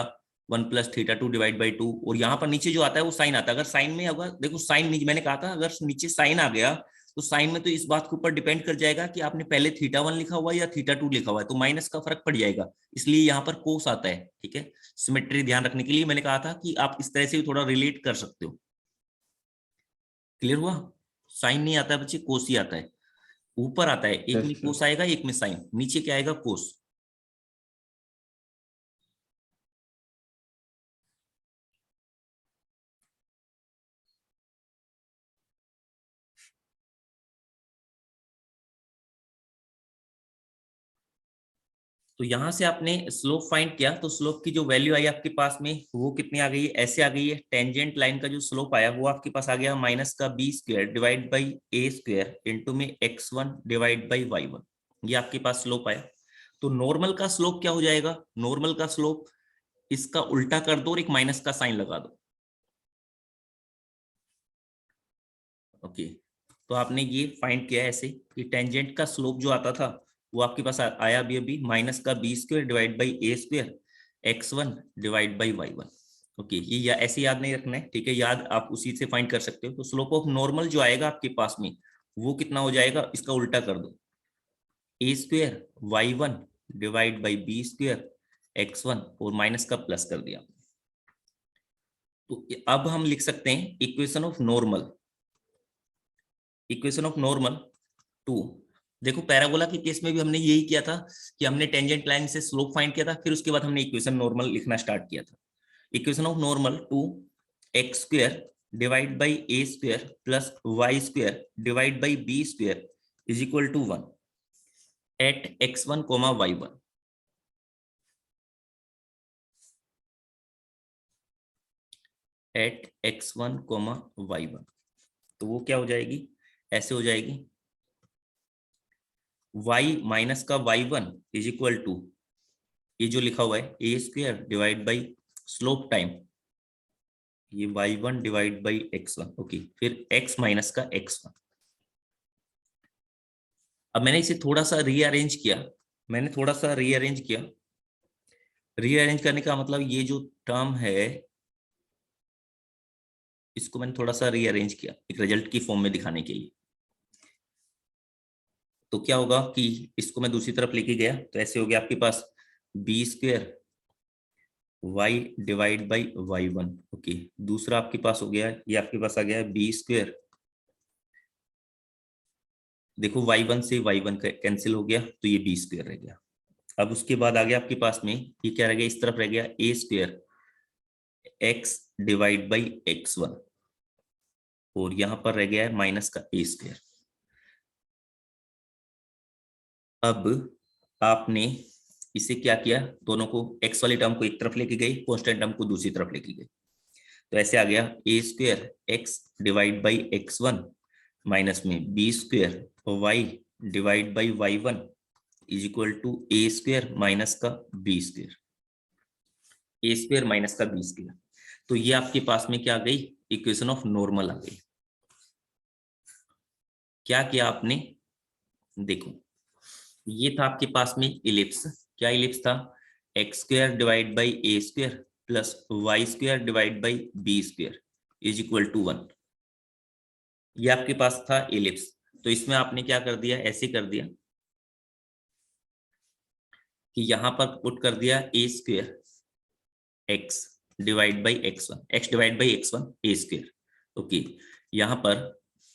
1 plus theta 2 divide by 2, और यहाँ पर नीचे जो आता है वो साइन आता है। अगर साइन में होगा, देखो साइन नीचे मैंने कहा था अगर नीचे साइन आ गया तो साइन में तो इस बात के ऊपर डिपेंड कर जाएगा कि आपने पहले थीटा 1 लिखा हुआ है या थीटा 2 लिखा हुआ है, तो माइनस का फर्क पड़ जाएगा, इसलिए यहाँ पर कोस आता है। ठीक है, सिमेट्री ध्यान रखने के लिए मैंने कहा था कि आप इस तरह से भी थोड़ा रिलेट कर सकते हो। क्लियर हुआ? साइन नहीं आता है बच्चे, कोस ही आता है। ऊपर आता है एक Yes, में sir. कोस आएगा एक में साइन, नीचे क्या आएगा? कोस। तो यहां से आपने स्लोप फाइंड किया, तो स्लोप की जो वैल्यू आई आपके पास में वो कितनी आ गई है, ऐसे आ गई है। टेंजेंट लाइन का जो स्लोप आया वो आपके पास आ गया माइनस का b square divide by a square into में x1 डिवाइड बाई y1, ये आपके पास स्लोप आया। तो नॉर्मल का स्लोप क्या हो जाएगा, नॉर्मल का स्लोप इसका उल्टा कर दो और एक माइनस का साइन लगा दो। ओके, तो आपने ये फाइंड किया ऐसे कि टेंजेंट का स्लोप जो आता था वो आपके पास आया अभी माइनस का b square divide by a square x1 divide by y1। Okay, ये ऐसे याद नहीं रखना है, ठीक है, याद आप उसी से फाइंड कर सकते हो। तो स्लोप ऑफ नॉर्मल जो आएगा आपके पास में वो कितना हो जाएगा, इसका उल्टा कर दो, a square y1 divide by b square x1 और माइनस का प्लस कर दिया। तो अब हम लिख सकते हैं equation of normal, equation of normal 2। देखो पैराबोला के केस में भी हमने यही किया था कि हमने टेंजेंट लाइन से स्लोप फाइंड किया था, फिर उसके बाद हमने इक्वेशन नॉर्मल लिखना स्टार्ट किया था। Equation of normal 2x square divide by a square plus y square divide by b square is equal to 1 at x1, y1। At x1, y1, तो वो क्या हो जाएगी, ऐसे हो जाएगी y माइनस का y1 इज इक्वल टू ये जो लिखा हुआ है a square divide by slope time ये y1 divide by x1। Okay, फिर x माइनस का x1। अब मैंने इसे थोड़ा सा रीअरेंज किया, रीअरेंज करने का मतलब ये जो टर्म है इसको मैंने थोड़ा सा रीअरेंज किया एक रिजल्ट की फॉर्म में दिखाने के लिए। तो क्या होगा कि इसको मैं दूसरी तरफ लेके गया तो ऐसे हो गया आपके पास b square y divide by y1। Okay, दूसरा आपके पास हो गया, ये आपके पास आ गया है बी स्क्वायर, देखो y1 से y1 कैंसिल हो गया तो ये बी स्क्वायर रह गया। अब उसके बाद आ गया आपके पास में ये क्या रह गया, इस तरफ रह गया a square x divide by x1 और यहां पर रह गया है माइनस का ए स्क्वायर। अब आपने इसे क्या किया, दोनों को x वाली टर्म को एक तरफ लेके गए, कांस्टेंट टर्म को दूसरी तरफ लेके गए, तो ऐसे आ गया a square x divide by x1 minus में b square y divide by y1 is equal to a square minus का b square, a square minus का बी स्क्वायर। तो ये आपके पास में क्या आ गई, इक्वेशन ऑफ नॉर्मल आ गई। क्या किया आपने, देखो ये था आपके पास में इलिप्स, क्या इलिप्स था, x square divide by a square plus y square divide by b square is equal to 1, ये आपके पास था इलिप्स। तो इसमें आपने क्या कर दिया, ऐसे कर दिया कि यहां पर पुट कर दिया a square x divide by x1, x divide by x1 a square. Okay, यहाँ पर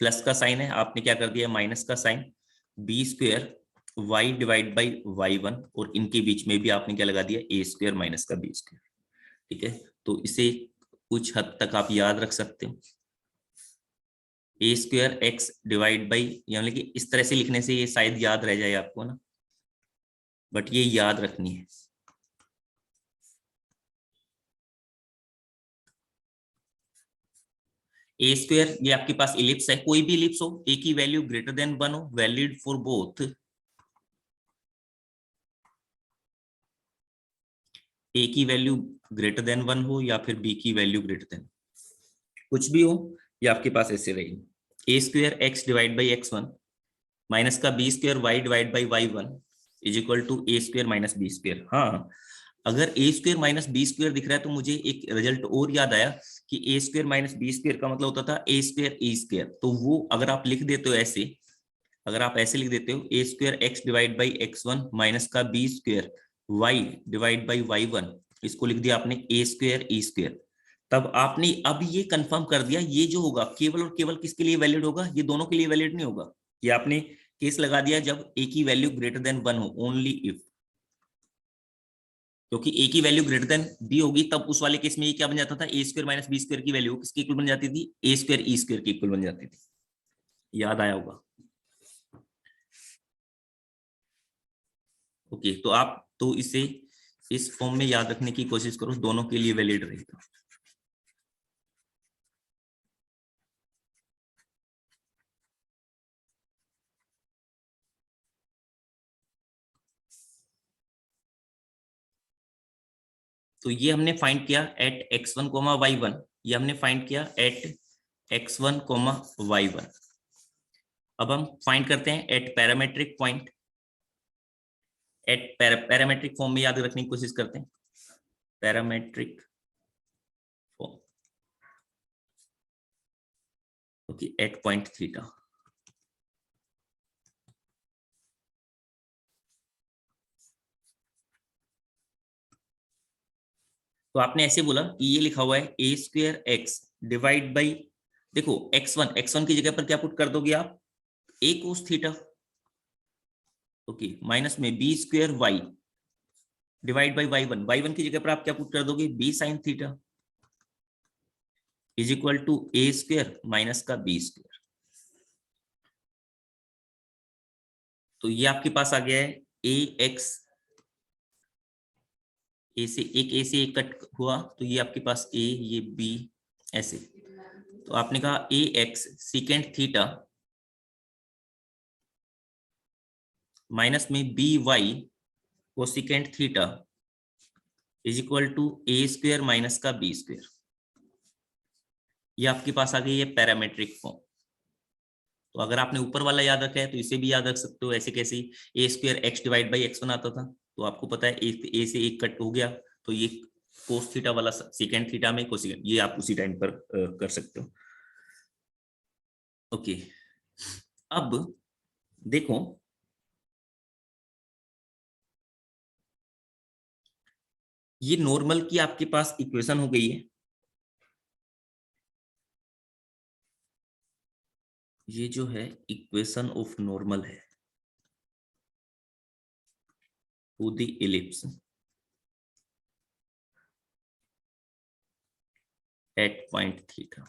प्लस का साइन है, आपने क्या कर दिया माइनस का sine, b square y divide by y1 और इनके बीच में भी आपने क्या लगा दिया ए स्क्वायर माइनस का बी स्क्वायर। ठीक है, तो इसे कुछ हद तक आप याद रख सकते हो, a square x divide by, यानी कि इस तरह से लिखने से ये शायद याद रह जाए आपको ना, बट ये याद रखनी है। ए स्क्वायर ये आपके पास इलिप्स है, कोई भी इलिप्स हो, ए की वैल्यू ग्रेटर देन 1 हो, वैलिड फॉर बोथ, ए की वैल्यू ग्रेटर देन 1 हो या फिर बी की वैल्यू ग्रेटर देन, कुछ भी हो, ये आपके पास ऐसे रहेगी। A square x divide by x1 minus का b square y divide by y1 is equal to a square minus b square. हाँ, अगर a square minus b square दिख रहा है तो मुझे एक रिजल्ट और याद आया कि a square minus b square का मतलब होता था ए स्क्वायर ई स्क्वायर, तो वो अगर आप लिख देते हो ऐसे, अगर आप ऐसे लिख देते हो a square x divide by x1 minus का b square y divide by y1, इसको लिख दिया आपने ए स्क्वायर ई स्क्वायर, तब आपने अब ये कंफर्म कर दिया ये जो होगा केवल और केवल किसके लिए वैलिड होगा, ये दोनों के लिए वैलिड नहीं होगा। ये आपने केस लगा दिया जब ए की वैल्यू ग्रेटर देन 1 हो, ओनली इफ, क्योंकि ए की वैल्यू ग्रेटर देन बी होगी तब उस वाले केस में ये क्या बन जाता था, ए स्क्वायर माइनस बी स्क्वायर की वैल्यू किसकी इक्वल बन जाती थी, ए स्क्वायर ई स्क्वायर की इक्वल बन जाती थी। याद आया होगा। ओके, तो आप तो इसे इस फॉर्म में याद रखने की कोशिश करो, दोनों के लिए वैलिड रहेगा। तो ये हमने फाइंड किया एट x1, y1, ये हमने फाइंड किया एट x1, y1। अब हम फाइंड करते हैं at parametric point, at parametric form में याद रखने की कोशिश करते हैं, parametric form. Okay, at point theta. तो आपने ऐसे बोला कि ये लिखा हुआ है a square x divide by, देखो x1 की जगह पर क्या पुट कर दोगे आप, a cos theta, okay, minus में b square y divide by y1 की जगह पर आप क्या पुट कर दोगे, b sine theta is equal to a square minus का b स्क्वायर। तो ये आपके पास आ गया है ax, ए से एक कट हुआ, तो ये आपके पास a, ये b, ऐसे। तो आपने कहा ax सीकेंट थीटा माइनस में by cosecant theta is equal to a square minus का b स्क्वायर। ये आपके पास आ गई है पैरामेट्रिक फॉर्म। तो अगर आपने ऊपर वाला याद रखा है तो इसे भी याद रख सकते हो, ऐसे कैसे, a square x divide by x1 आता था, तो आपको पता है a से एक कट हो गया, तो ये कोस थीटा वाला सेकेंड थीटा में कोसिकेंट, ये आप उसी टाइम पर कर सकते हो। ओके, अब देखो ये नॉर्मल की आपके पास इक्वेशन हो गई है, ये जो है इक्वेशन ऑफ नॉर्मल है to the ellipse at point theta.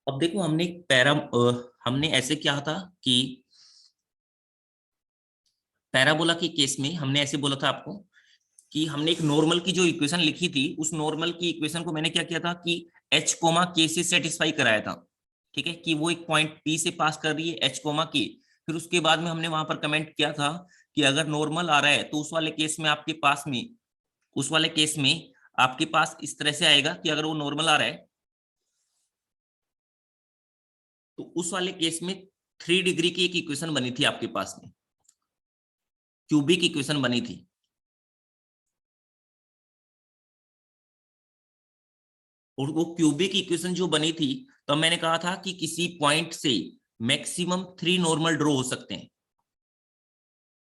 अब देखो हमने ऐसे क्या था कि पैराबोला के केस में हमने ऐसे बोला था आपको कि हमने एक नॉर्मल की जो इक्वेशन लिखी थी, उस नॉर्मल की इक्वेशन को मैंने क्या किया था कि h, k से सेटिस्फाई कराया था, ठीक है, कि वो एक पॉइंट P से पास कर रही है h, k। फिर उसके बाद में हमने वहां पर कमेंट किया था कि अगर नॉर्मल आ रहा है तो उस वाले केस में आपके पास इस तरह से आएगा कि अगर वो नॉर्मल आ रहा है तो उस वाले केस में 3 डिग्री की एक इक्वेशन बनी थी आपके पास में, क्यूबिक इक्वेशन बनी थी। और वो क्यूबिक इक्वेशन जो बनी थी, तो मैंने कहा था कि किसी पॉइंट से मैक्सिमम 3 नॉर्मल ड्रॉ हो सकते हैं,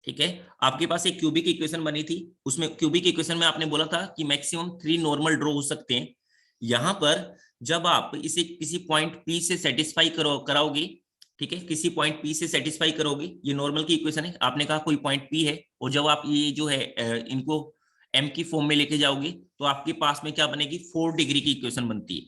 ठीक है। आपके पास एक क्यूबिक इक्वेशन बनी थी, उसमें क्यूबिक इक्वेशन में आपने बोला था कि मैक्सिमम 3 नॉर्मल ड्रॉ हो सकते हैं। यहां पर जब आप इसे किसी पॉइंट P से सेटिस्फाई कराओगे, ठीक है, किसी पॉइंट P से सेटिस्फाई करोगे, ये नॉर्मल की इक्वेशन है, आपने कहा कोई पॉइंट P है, और जब आप ये जो है इनको m की फॉर्म में लेके जाओगे तो आपके पास में क्या बनेगी, 4 डिग्री की इक्वेशन बनती है,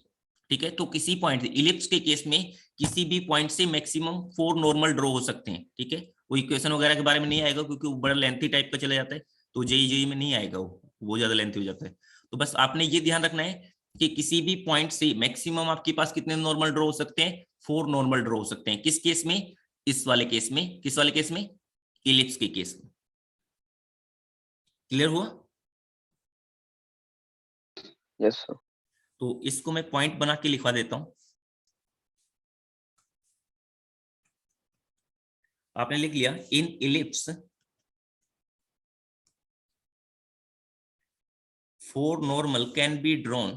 ठीक है। तो किसी पॉइंट से, इलिप्स के केस में किसी भी पॉइंट से मैक्सिमम 4 नॉर्मल ड्रॉ हो सकते हैं, ठीक है। वो इक्वेशन वगैरह के बारे में नहीं आएगा क्योंकि वो बड़ा लेंथी टाइप का चला जाता है, तो जेई में नहीं आएगा, वो ज्यादा लेंथी हो जाता है। तो बस आपने ये ध्यान रखना है कि किसी भी पॉइंट से मैक्सिमम आपके पास कितने नॉर्मल ड्रॉ हो सकते हैं, 4 नॉर्मल ड्रॉ हो सकते हैं। किस केस में, इस वाले केस में, किस वाले केस में, इलिप्स के केस में। क्लियर हुआ? Yes sir. तो इसको मैं पॉइंट बना के लिखवा देता हूं। आपने लिख लिया, इन ellipse 4 normal can be drawn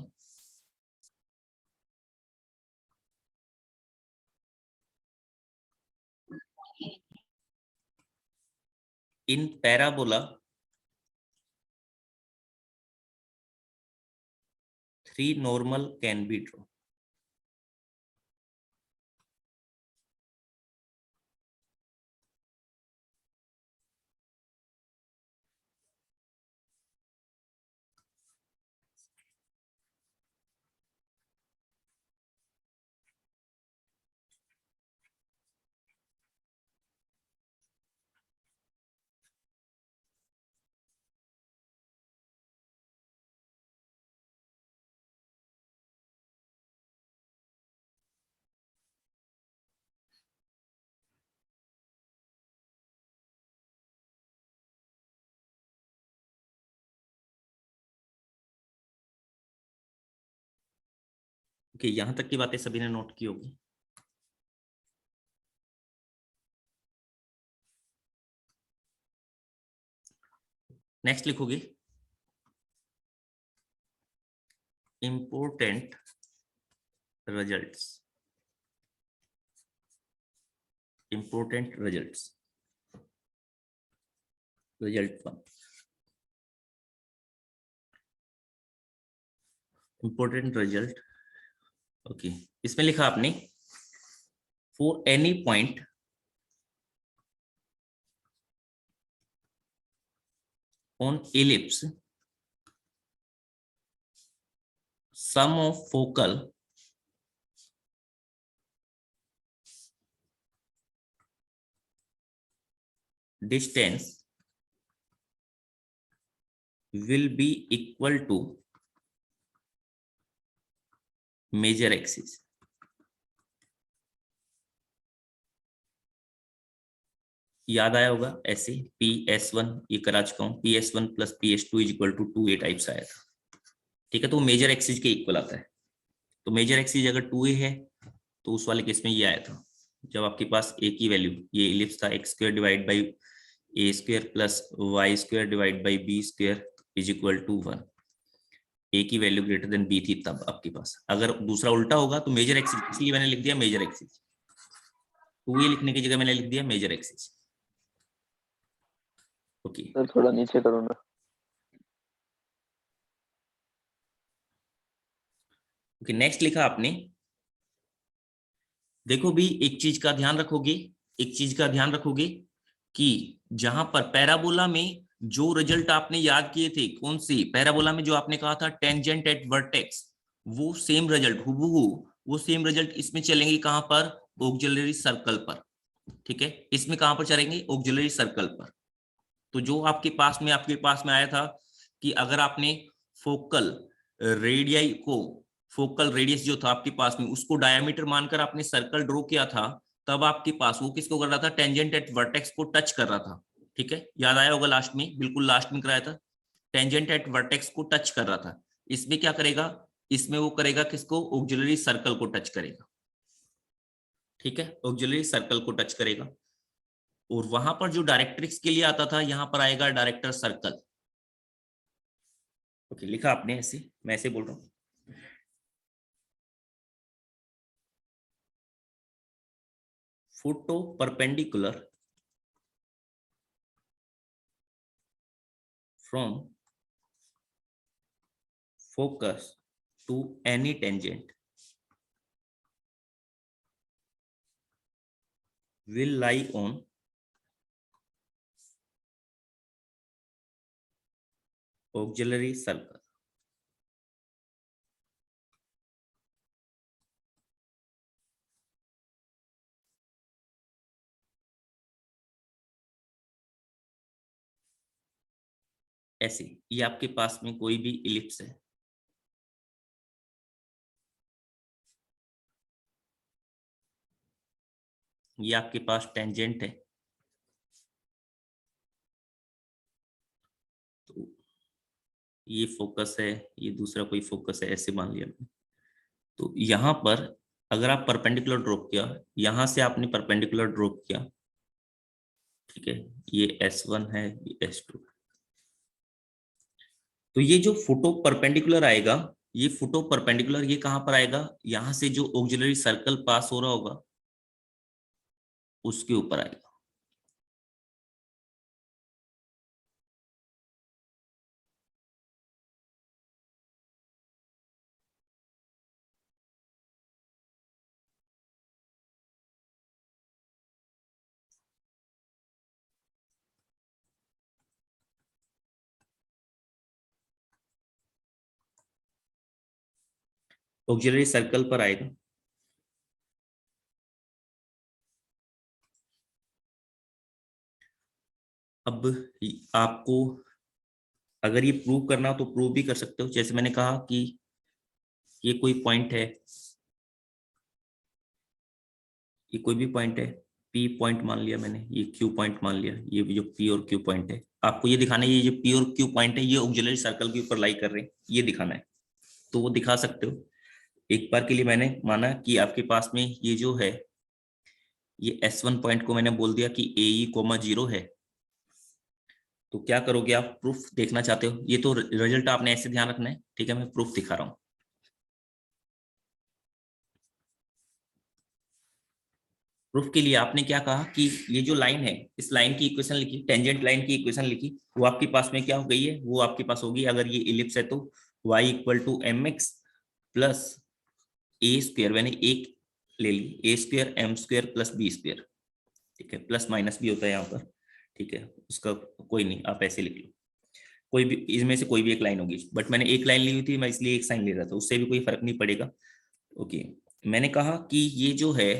in parabola 3 normal can be drawn. Okay, यहां तक की बातें सभी ने नोट की होगी। नेक्स्ट लिखोगे important results. Important results, result 1, important result. Okay, इसमें लिखा आपने for any point on ellipse, sum of focal distance will be equal to major axis। याद आया होगा ऐसे PS1 ये करा चुका हूं, PS1 plus PS2 is equal to 2A types आया था। ठीक है, तो मेजर एक्सिस के इक्वल आता है। तो मेजर एक्सिस अगर 2A है तो उस वाले केस में ये आया था जब आपके पास A की वैल्यू, ये इलिप्स था, x square divide by A square plus y square divide by B square is equal to 1। A की वैल्यू ग्रेटर देन B थी तब आपके पास। अगर दूसरा उल्टा होगा तो मेजर एक्सिस, इसलिए मैंने लिख दिया मेजर एक्सिस। 2A लिखने की जगह मैंने लिख दिया मेजर एक्सिस। ओके, सर थोड़ा नीचे करो ना। ओके, नेक्स्ट लिखा आपने, देखो भी एक चीज का ध्यान रखोगे, एक चीज का ध्यान रखोगे कि जहां पर पैराबोला में जो रिजल्ट आपने याद किए थे, कौन सी पैराबोला में जो आपने कहा था टेंजेंट एट वर्टेक्स, वो सेम रिजल्ट हुबहू वो सेम रिजल्ट इसमें चलेंगे कहां पर, ऑक्सिलरी सर्कल पर। ठीक है, इसमें कहां पर चलेंगे, ऑक्सिलरी सर्कल पर। तो जो आपके पास में आया था कि अगर आपने फोकल रेडियस को, फोकल रेडियस जो था आपके पास में, उसको डायमीटर मानकर आपने सर्कल ड्रॉ किया था, तब आपके पास वो किसको कर रहा था, टेंजेंट एट वर्टेक्स को टच कर रहा था। ठीक है, याद आया होगा लास्ट में, बिल्कुल लास्ट में कराया था, टेंजेंट एट वर्टेक्स को टच कर रहा था। इसमें क्या करेगा, इसमें वो करेगा किसको, ऑक्सिलरी सर्कल को टच करेगा। ठीक है, ऑक्सिलरी सर्कल को टच करेगा। और वहां पर जो डायरेक्ट्रिक्स के लिए आता था, यहां पर आएगा डायरेक्टर सर्कल। ओके, लिखा आपने ऐसे, मैं ऐसे बोल रहा हूं। Photo perpendicular from focus to any tangent will lie on auxiliary circle। ऐसे ये आपके पास में कोई भी इलिप्स है, ये आपके पास टेंजेंट है, तो ये फोकस है, ये दूसरा कोई फोकस है, ऐसे मान लिया। तो यहां पर अगर आप परपेंडिकुलर ड्रॉ किया, यहां से आपने परपेंडिकुलर ड्रॉ किया, ठीक है, ये S1 है, ये S2 है। तो ये जो फोटो परपेंडिकुलर आएगा, ये फोटो परपेंडिकुलर ये कहां पर आएगा, यहां से जो ऑक्सिलरी सर्कल पास हो रहा होगा उसके ऊपर आएगा। ऑक्सिलरी सर्कल पर आएगा। अब आपको अगर ये प्रूव करना हो तो प्रूव भी कर सकते हो। जैसे मैंने कहा कि ये कोई पॉइंट है, ये कोई भी पॉइंट है, P पॉइंट मान लिया मैंने, ये Q पॉइंट मान लिया, ये जो P और Q पॉइंट है, आपको ये दिखाना है ये जो P और Q पॉइंट है ये ऑक्सिलरी सर्कल के ऊपर लाई कर रहे हैं, ये दिखाना है। तो वो दिखा सकते हो। एक बार के लिए मैंने माना कि आपके पास में ये जो है ये S1 पॉइंट को मैंने बोल दिया कि AE, 0 है। तो क्या करोगे आप, प्रूफ देखना चाहते हो, ये तो रिजल्ट आपने ऐसे ध्यान रखना है, ठीक है। मैं प्रूफ दिखा रहा हूं। प्रूफ के लिए आपने क्या कहा कि ये जो लाइन है, इस लाइन की इक्वेशन लिखी, टेंजेंट लाइन की इक्वेशन लिखी, वो आपके पास में क्या हो गई है, वो आपके पास होगी, अगर ये इलिप्स है तो y = mx plus a square, मैंने एक ले ली, a square m square plus b square, ठीक है। प्लस माइनस भी होता है यहाँ पर, ठीक है, उसका कोई नहीं, आप ऐसे लिख लो, कोई भी इसमें से कोई भी एक लाइन होगी, बट मैंने एक लाइन ली हुई थी, मैं इसलिए एक साइन ले रहा था, उससे भी कोई फर्क नहीं पड़ेगा। ओके, मैंने कहा कि ये जो है,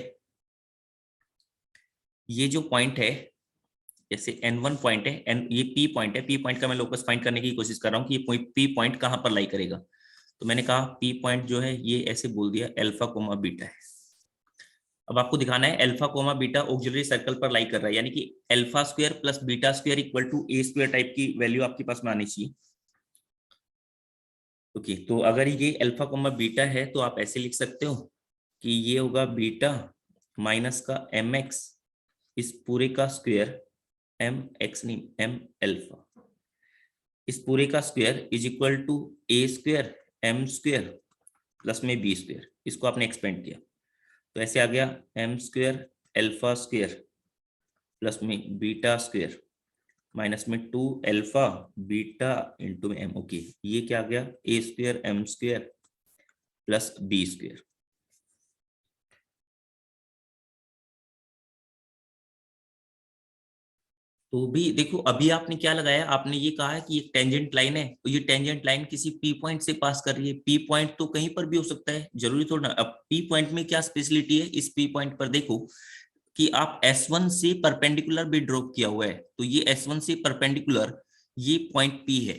ये जो पॉइंट है, जैसे n1 पॉइंट है, ये p पॉइंट है, p पॉइंट का मैं लोकस फाइंड करने की कोशिश कर रहा हूँ कि ये p पॉइंट कहाँ पर लाई करेगा। तो मैंने कहा p पॉइंट जो है ये ऐसे बोल दिया अल्फा कोमा बीटा है। अब आपको दिखाना है alpha comma beta auxiliary circle पर लाई कर रहा है, यानी कि alpha square plus beta square equal to a square type की वैल्यू आपके पास में आनी चाहिए। ओके, तो अगर ये अल्फा कोमा बीटा है तो आप ऐसे लिख सकते हो कि ये होगा बीटा माइनस का mx इस पूरे का स्क्वायर, mx नहीं m अल्फा, इस पूरे का square is equal to a square m square plus में b स्क्वायर। इसको आपने एक्सपेंड किया तो ऐसे आ गया m square alpha square plus में बीटा स्क्वायर माइनस में 2 alpha beta into m। Okay, ये क्या आ गया, a square m square plus b square. तो भी देखो, अभी आपने क्या लगाया, आपने ये कहा है कि एक टेंजेंट लाइन है, तो ये टेंजेंट लाइन किसी पी पॉइंट से पास कर रही है। पी पॉइंट तो कहीं पर भी हो सकता है, जरूरी थोड़ा ना। अब पी पॉइंट में क्या स्पेशलिटी है, इस पी पॉइंट पर देखो कि आप S1 से परपेंडिकुलर भी ड्रॉप किया हुआ है, तो ये S1 से परपेंडिकुलर ये पॉइंट P है।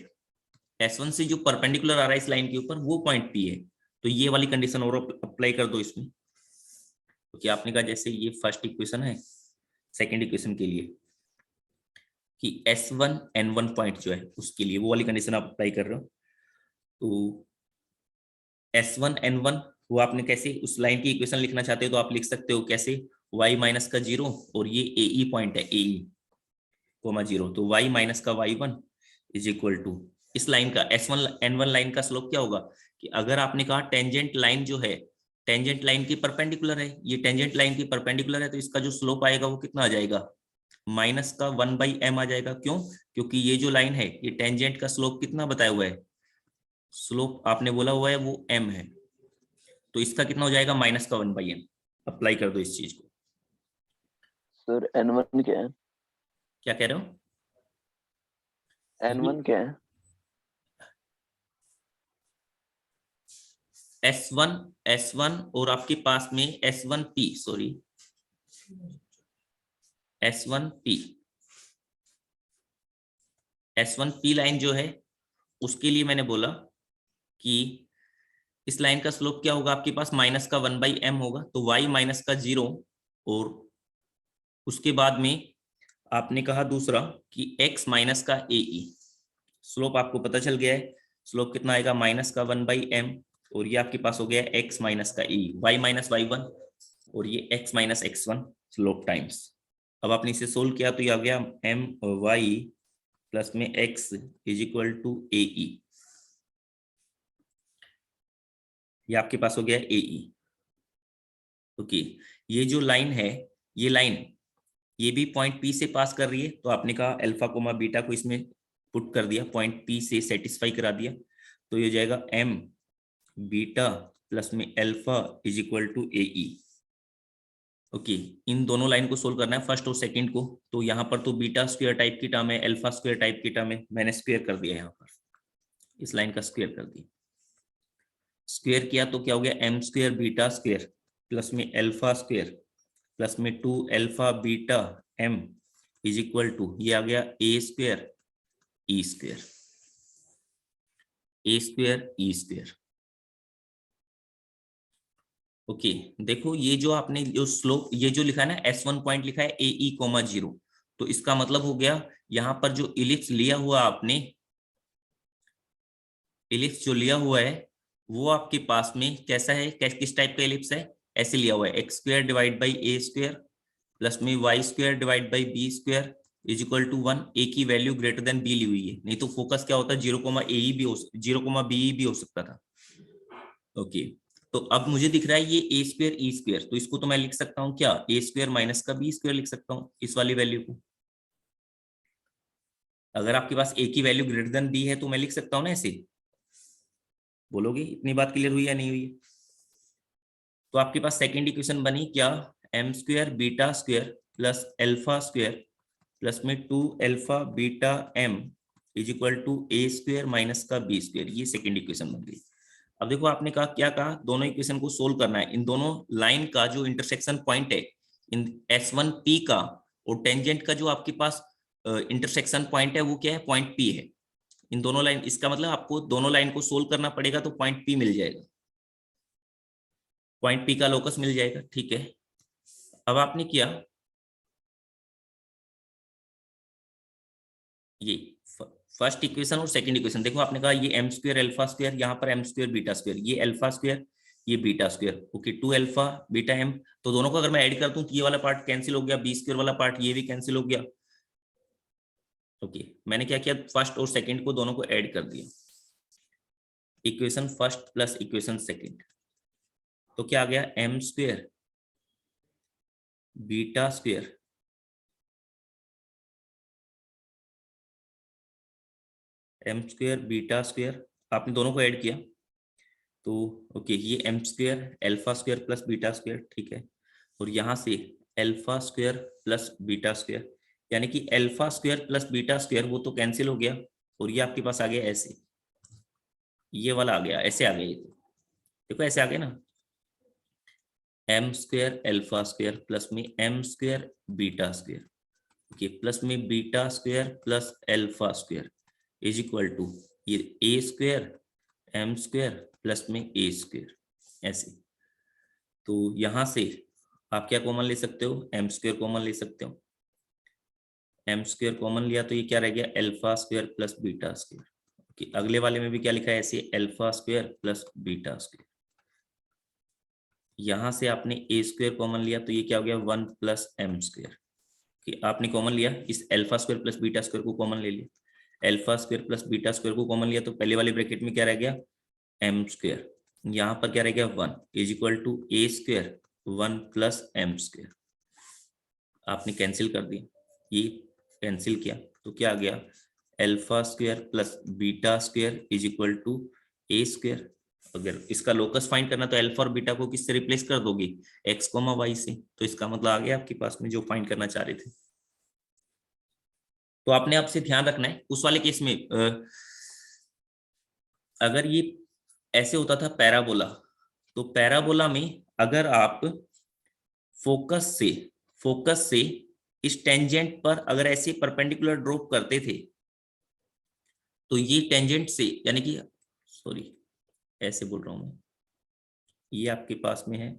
S1 से जो परपेंडिकुलर आ रहा है इस लाइन के ऊपर वो पॉइंट P है। तो ये वाली कंडीशन और अप्लाई कर दो इसमें। तो क्या आपने कहा, जैसे ये फर्स्ट इक्वेशन है, सेकेंड इक्वेशन के लिए कि S1 N1 पॉइंट जो है उसके लिए वो वाली कंडीशन आप अप्लाई कर रहे हो। तो S1 N1 वो आपने कैसे, उस लाइन की इक्वेशन लिखना चाहते हो तो आप लिख सकते हो कैसे, y माइनस का 0 और ये AE पॉइंट है, AE, 0, तो y माइनस का y1 इज इक्वल टू इस लाइन का S1 N1 लाइन का स्लोप क्या होगा कि अगर आपने कहा टेंजेंट लाइन जो है टेंजेंट लाइन की परपेंडिकुलर है, ये टेंजेंट लाइन की परपेंडिकुलर है, तो इसका जो स्लोप आएगा वो कितना आ जाएगा, माइनस का 1/m आ जाएगा। क्यों, क्योंकि ये जो लाइन है ये टेंजेंट का स्लोप कितना बताया हुआ है, स्लोप आपने बोला हुआ है वो m है, तो इसका कितना हो जाएगा, माइनस का 1/m। अप्लाई कर दो इस चीज को। सर N1 क्या है, क्या कह रहे हो, N1 क्या है, S1 और आपके पास में S1P, सॉरी S1P लाइन जो है उसके लिए मैंने बोला कि इस लाइन का स्लोप क्या होगा आपके पास, माइनस का 1/m होगा, तो y माइनस का 0 और उसके बाद में आपने कहा दूसरा कि x माइनस का AE, स्लोप आपको पता चल गया है, स्लोप कितना आएगा, माइनस का 1/m और ये आपके पास हो गया x माइनस का AE, y माइनस y1 और ये x minus x1 slope times. अब आपने इसे सोल्व किया तो ये आ गया my प्लस में x is equal to AE, ये आपके पास हो गया AE। ओके, ये जो लाइन है, ये लाइन ये भी पॉइंट P से पास कर रही है, तो आपने कहा अल्फा कोमा बीटा को इसमें पुट कर दिया, पॉइंट P से सेटिस्फाई करा दिया, तो ये जाएगा m बीटा प्लस में alpha is equal to AE। Okay, इन दोनों लाइन को सोल्व करना है, फर्स्ट और सेकंड को। तो यहाँ पर तो बीटा स्क्वायर टाइप की टर्म है, अल्फा स्क्वायर टाइप की टर्म है, मैंने स्क्वायर कर दिया, यहाँ पर इस लाइन का स्क्वायर कर दिया। स्क्वायर किया तो क्या हो गया, m square beta square plus में अल्फा स्क्वायर प्लस में 2 alpha beta m is equal to ये आ गया a square e square, a square e square. Okay, देखो ये जो आपने जो स्लोप ये जो लिखा है ना, S1 पॉइंट लिखा है AE, 0, तो इसका मतलब हो गया यहाँ पर जो इलिप्स लिया हुआ आपने, इलिप्स जो लिया हुआ है वो आपके पास में कैसा है, किस टाइप का एलिप्स है, ऐसे लिया हुआ है x square divide by a square plus में y square divide by b square is equal to 1, ए की वैल्यू ग्रेटर देन बी ली हुई है, नहीं तो फोकस क्या होता है 0,a भी हो 0,b भी हो सकता था। ओके तो अब मुझे दिख रहा है ये ए स्क्वायर ई स्क्वायर, तो इसको तो मैं लिख सकता हूँ क्या, ए स्क्वायर माइनस का बी स्क्वायर लिख सकता हूँ इस वाली वैल्यू को। अगर आपके पास ए की वैल्यू ग्रेटर देन बी है तो मैं लिख सकता हूँ ना ऐसे, बोलोगे इतनी बात क्लियर हुई या नहीं हुई? तो आपके पास सेकेंड इक्वेशन बनी क्या, m square beta square plus alpha square plus में 2 alpha beta m is equal to a square minus का बी स्क्वायर, ये सेकेंड इक्वेशन बन गई। अब देखो आपने कहा क्या कहा, दोनों इक्वेशन को सोल्व करना है, इन दोनों लाइन का जो इंटरसेक्शन पॉइंट है इन S1P का और टेंजेंट का जो आपके पास इंटरसेक्शन पॉइंट है वो क्या है, पॉइंट P है। इन दोनों लाइन, इसका मतलब आपको दोनों लाइन को सोल्व करना पड़ेगा तो पॉइंट P मिल जाएगा, पॉइंट P का लोकस मिल जाएगा। ठीक है, अब आपने किया ये फर्स्ट इक्वेशन और सेकंड इक्वेशन, देखो आपने कहा ये एम स्क्वायर अल्फा स्क्वायर, यहाँ पर एम स्क्वायर बीटा स्क्वायर, ये अल्फा स्क्वायर ये beta square, okay 2 alpha beta m, तो दोनों को अगर मैं ऐड कर दूं तो ये वाला पार्ट कैंसिल हो गया, बी स्क्वायर वाला पार्ट ये भी कैंसिल हो गया। ओके मैंने क्या किया, फर्स्ट और सेकंड को दोनों को ऐड कर दिया, equation first plus equation second, तो क्या आ गया m square beta square m square beta square, आपने दोनों को ऐड किया तो ओके ये m square alpha square plus beta square, ठीक है, और यहाँ से alpha square plus beta square, यानी कि alpha square plus beta square वो तो कैंसिल हो गया और ये आपके पास आ गया ऐसे, ये वाला आ गया ऐसे आ गया, ये देखो ऐसे आ गया ना, m square alpha square plus में m square beta square, okay plus में beta square plus alpha square is equal to ये a square m square plus में ए स्क्वायर, ऐसे। तो यहां से आप क्या कॉमन ले सकते हो, एम स्क्वायर कॉमन ले सकते हो, एम स्क्वायर कॉमन लिया तो ये क्या रह गया alpha square plus beta square, okay अगले वाले में भी क्या लिखा है ऐसे alpha square plus beta square, यहां से आपने ए स्क्वायर कॉमन लिया तो ये क्या हो गया 1 प्लस एम स्क्वायर, कि आपने कॉमन लिया इस alpha square plus beta square को कॉमन ले लिया, alpha square plus beta square को कॉमन लिया तो पहले वाले ब्रैकेट में क्या रह गया एम स्क्वायर, यहाँ पर क्या रह गया 1 is equal to a square 1 plus m square, आपने कैंसिल कर दिया, ये कैंसिल किया तो क्या आ गया alpha square plus beta square is equal to a square. अगर इसका लोकस फाइंड करना तो अल्फा और बीटा को किससे रिप्लेस कर दोगे एक्स कोमा वाई से, तो इसका मतलब आ गया आपके पास में जो फाइंड करना चाह रहे थे। तो आपने आपसे ध्यान रखना है उस वाले केस में अगर ये ऐसे होता था पैराबोला, तो पैराबोला में अगर आप फोकस से इस टेंजेंट पर अगर ऐसे परपेंडिकुलर ड्रॉप करते थे तो ये टेंजेंट से, यानी कि सॉरी ऐसे बोल रहा हूं मैं, ये आपके पास में है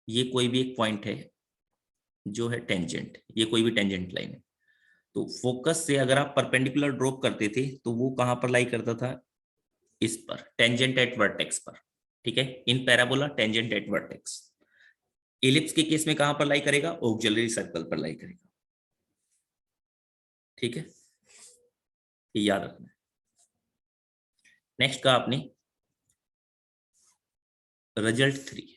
ये कोई भी एक पॉइंट है जो है टेंजेंट, ये कोई भी टेंजेंट लाइन है, तो फोकस से अगर आप परपेंडिकुलर ड्रॉप करते थे तो वो कहां पर लाई करता था इस पर टेंजेंट एट वर्टेक्स पर, ठीक है, in parabola tangent at vertex. Ellipse के केस में कहां पर लाई करेगा ऑक्सिलरी सर्कल पर लाई करेगा, ठीक है, ये याद रखना है। नेक्स्ट का आपने result 3,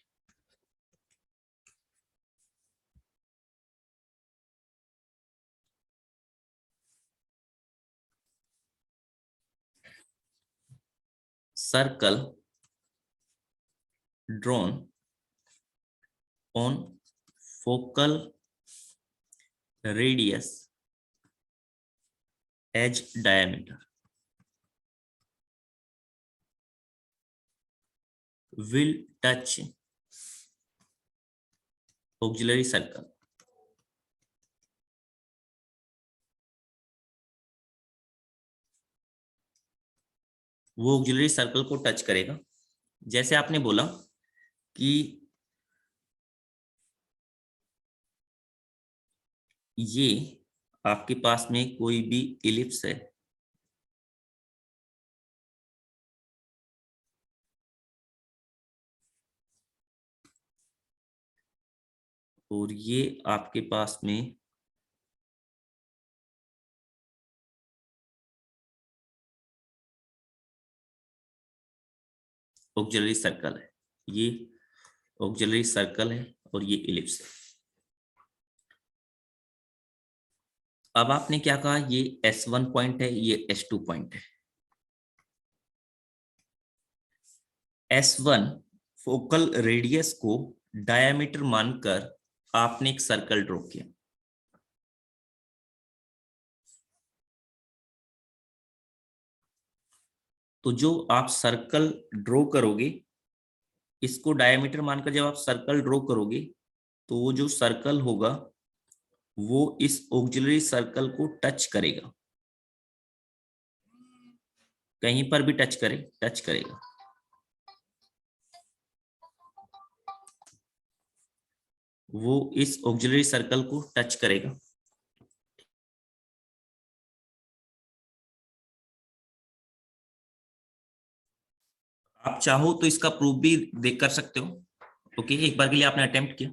circle drawn on focal radius edge diameter will touch auxiliary circle वो ऑक्सिलरी सर्कल को टच करेगा। जैसे आपने बोला कि ये आपके पास में कोई भी इलिप्स है और ये आपके पास में ऑक्सिलरी सर्कल है, ये ऑक्सिलरी सर्कल है और ये इलिप्स है। अब आपने क्या कहा, ये S1 पॉइंट है, ये S2 पॉइंट है। S1 फोकल रेडियस को डायमीटर मानकर आपने एक सर्कल ड्रॉ किया। तो जो आप सर्कल ड्रॉ करोगे, इसको डायमीटर मानकर जब आप सर्कल ड्रॉ करोगे तो वो जो सर्कल होगा वो इस ऑक्सिलरी सर्कल को टच करेगा, कहीं पर भी टच करेगा। वो इस ऑक्सिलरी सर्कल को टच करेगा। आप चाहो तो इसका प्रूफ भी देख कर सकते हो। ओके, एक बार के लिए आपने अटेम्प्ट किया।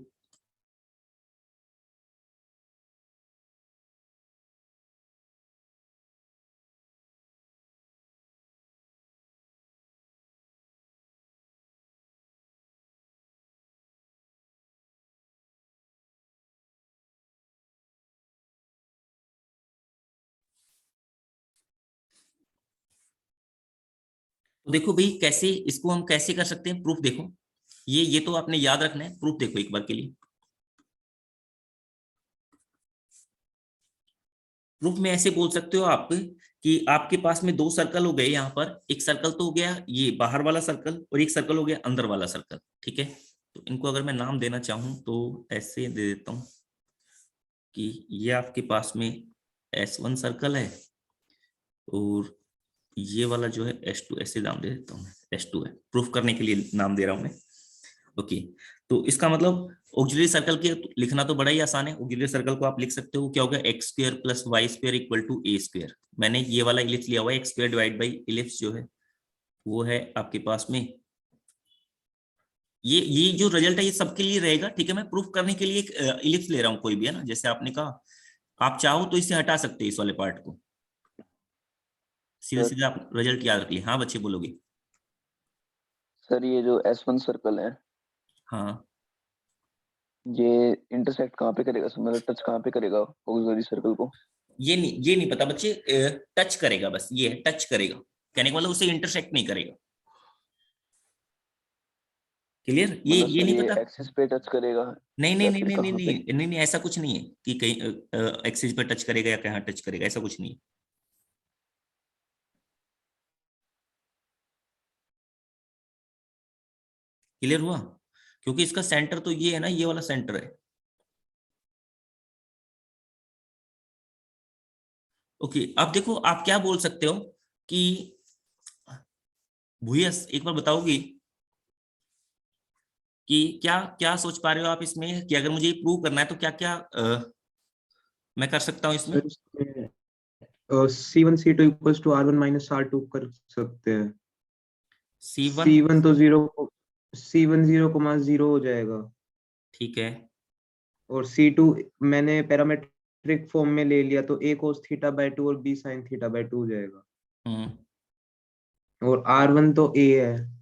तो देखो भाई, कैसे इसको हम कैसे कर सकते हैं प्रूफ। देखो ये तो आपने याद रखना है। प्रूफ देखो एक बार के लिए। प्रूफ में ऐसे बोल सकते हो आप कि आपके पास में दो सर्कल हो गए। यहाँ पर एक सर्कल तो हो गया ये बाहर वाला सर्कल और एक सर्कल हो गया अंदर वाला सर्कल। ठीक है, तो इनको अगर मैं नाम देना चाहूं तो ऐसे दे देता हूं कि ये आपके पास में S1 सर्कल है और ये वाला जो है S2, ऐसे नाम दे देता हूँ, S2 है। प्रूफ करने के लिए नाम दे रहा हूं मैं। ओके, तो इसका मतलब ऑक्सिलरी सर्कल के लिखना तो बड़ा ही आसान है। ऑक्सिलरी सर्कल को आप लिख सकते हो, क्या होगा, x square plus y square equal to a square. मैंने ये वाला इलिप्स लिया हुआ है, x square divide by ellipse जो है वो है आपके पास में ये जो रिजल्ट है ये सबके लिए रहेगा। ठीक है, मैं प्रूफ करने के लिए एक इलिप्स ले रहा हूँ कोई भी, है ना। जैसे आपने कहा, आप चाहो तो इसे हटा सकते हैं इस वाले पार्ट को, सीधे सीधे आप रिजल्ट याद रख लिए। हाँ बच्चे बोलोगे। सर ये जो S1 सर्कल है, हाँ, ये इंटरसेक्ट कहाँ पे करेगा सर, मतलब टच कहाँ पे करेगा ऑक्सिलरी सर्कल को? ये नहीं पता बच्चे। टच करेगा, बस ये है, टच करेगा। कहने का मतलब उसे इंटरसेक्ट नहीं करेगा। क्लियर? ये मतलब सर नहीं ये पता। एक्सिस पे टच करेगा नहीं या नहीं नहीं फिर नहीं नहीं कहाँ पे? नहीं नहीं नहीं, ऐसा कुछ नहीं है कि कहीं एक्सिस पर टच करेगा या कहाँ टच करेगा, ऐसा कुछ नहीं है। क्लियर हुआ? क्योंकि इसका सेंटर तो ये है ना, ये वाला सेंटर है। ओके, अब देखो आप क्या बोल सकते हो कि भूयस एक बार बताओगी कि क्या क्या सोच पा रहे हो आप इसमें, कि अगर मुझे प्रूव करना है तो क्या क्या मैं कर सकता हूँ इसमें? C1 C2 equals to R1 minus R2 कर सकते हैं। C1 C1 तो 0 हो जाएगा ठीक है, और C2 मैंने पैरामेट्रिक फॉर्म में ले लिया तो A cos थीटा बाय 2 और B sin थीटा बाय 2 हो जाएगा। और R1 तो A है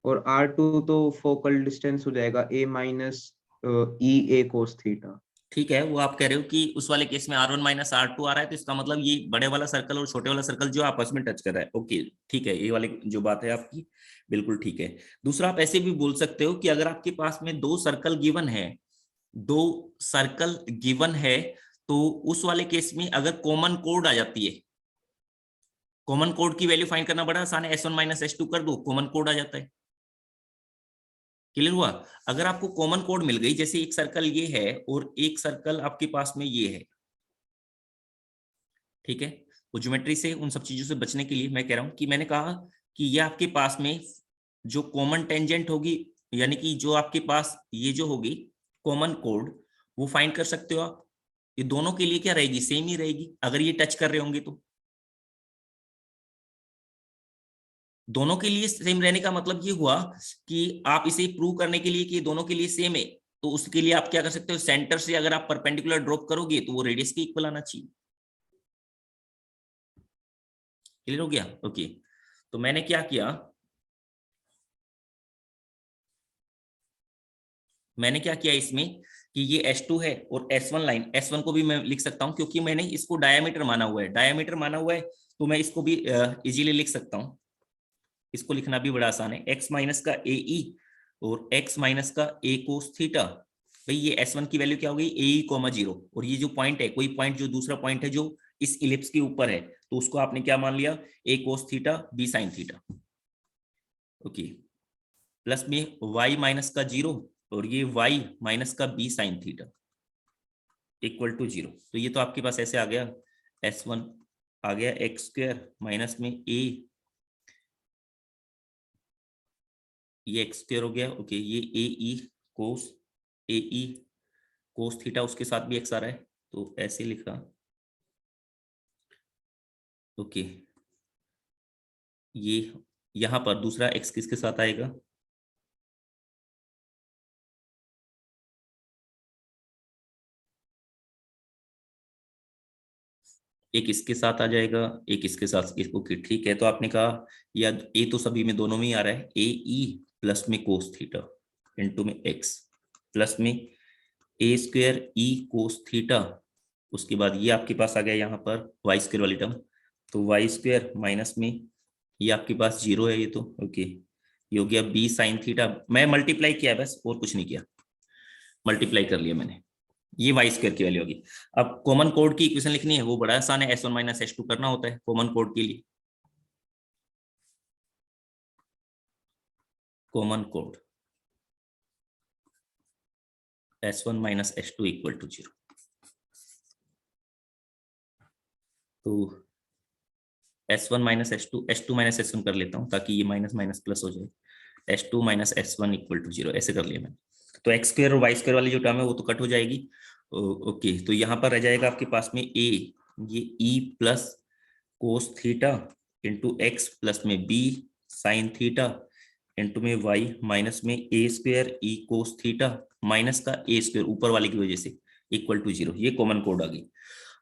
और R2 तो फोकल डिस्टेंस हो जाएगा A minus E A cos theta. ठीक है। वो आप कह रहे हो कि उस वाले केस में R1 माइनस R2 आ रहा है, तो इसका मतलब ये बड़े वाला सर्कल और छोटे वाला सर्कल जो आपस में टच कर रहा है। ओके ठीक है, ये वाली जो बात है आपकी बिल्कुल ठीक है। दूसरा, आप ऐसे भी बोल सकते हो कि अगर आपके पास में दो सर्कल गिवन है तो उस वाले केस में अगर कॉमन कोड आ जाती है, कॉमन कोड की वैल्यू फाइंड करना बड़ा आसान है। S1 माइनस S2 कर दो, कॉमन कोड आ जाता है। क्लियर हुआ? अगर आपको कॉमन कोड मिल गई, जैसे एक सर्कल ये है और एक सर्कल आपके पास में ये है, ठीक है, वो ज्योमेट्री से उन सब चीजों से बचने के लिए मैं कह रहा हूं कि मैंने कहा कि ये आपके पास में जो कॉमन टेंजेंट होगी, यानी कि जो आपके पास ये जो होगी कॉमन कोड, वो फाइंड कर सकते हो आप। ये दोनों के लिए क्या रहेगी, सेम ही रहेगी अगर ये टच कर रहे होंगे तो। दोनों के लिए सेम रहने का मतलब ये हुआ कि आप इसे प्रूव करने के लिए कि दोनों के लिए सेम है, तो उसके लिए आप क्या कर सकते हो, सेंटर से अगर आप परपेंडिकुलर ड्रॉप करोगे तो वो रेडियस के इक्वल आना चाहिए। क्लियर हो गया? ओके, तो मैंने क्या किया, मैंने क्या किया इसमें कि ये S2 है और S1 लाइन, S1 को भी मैं लिख सकता हूं क्योंकि मैंने इसको डायमीटर माना हुआ है, डायमीटर माना हुआ है तो मैं इसको भी इजीली लिख सकता हूं। इसको लिखना भी बड़ा आसान है, x माइनस का AE और x माइनस का A कोस थीटा। भाई ये S1 की वैल्यू क्या हो गई, AE कोमा 0, और ये जो पॉइंट है, कोई पॉइंट जो दूसरा पॉइंट है जो इस इलिप्स के ऊपर है, तो उसको आपने क्या मान लिया, A cos theta B sine theta. Okay, plus में y माइनस का 0 और ये y माइनस का B sine theta equal to 0। तो ये तो आपके पास ऐसे आ गया, S1 आ गया एक्स स्क्वायर माइनस में A, ये एक्स स्क्वायर हो गया। ओके, ये AE कोस थीटा, उसके साथ भी एक्स आ रहा है तो ऐसे लिखा। ओके, ये यहां पर दूसरा एक्स किसके साथ आएगा, एक इसके साथ आ जाएगा, एक इसके साथ। ओके ठीक है, तो आपने कहा या ए तो सभी में दोनों में ही आ रहा है, AE प्लस में कोस थीटा इंटू में एक्स प्लस में A square E cos theta, उसके बाद ये आपके पास आ गया यहाँ पर वाई स्क्वायर वाली टर्म, तो वाई स्क्वायर माइनस में ये आपके पास 0 है, ये तो ओके, ये हो गया B साइन थीटा। मैं मल्टीप्लाई किया बस, और कुछ नहीं किया, मल्टीप्लाई कर लिया मैंने, ये वाई स्क्वायर की वैल्यू होगी। अब कॉमन कोड की इक्वेशन लिखनी है, वो बड़ा आसान है, S1 माइनस S2 करना होता है कॉमन कोड के लिए। कॉमन कोड S1 minus S2 equal to 0। तो S1 minus S2 minus S1 कर लेता हूँ ताकि ये माइनस माइनस प्लस हो जाए, S2 minus S1 equal to 0 ऐसे कर लिया मैंने। तो एक्स स्क्वायर और वाई स्क्वायर वाली जो टर्म है वो तो कट हो जाएगी। ओके, तो यहाँ पर रह जाएगा आपके पास में A, ये E plus cos theta into x plus में B साइन थीटा इंटू में y माइनस में A square E cos theta minus का A स्क्वायर ऊपर वाले की वजह से इक्वल टू 0। ये कॉमन कोड आ गई।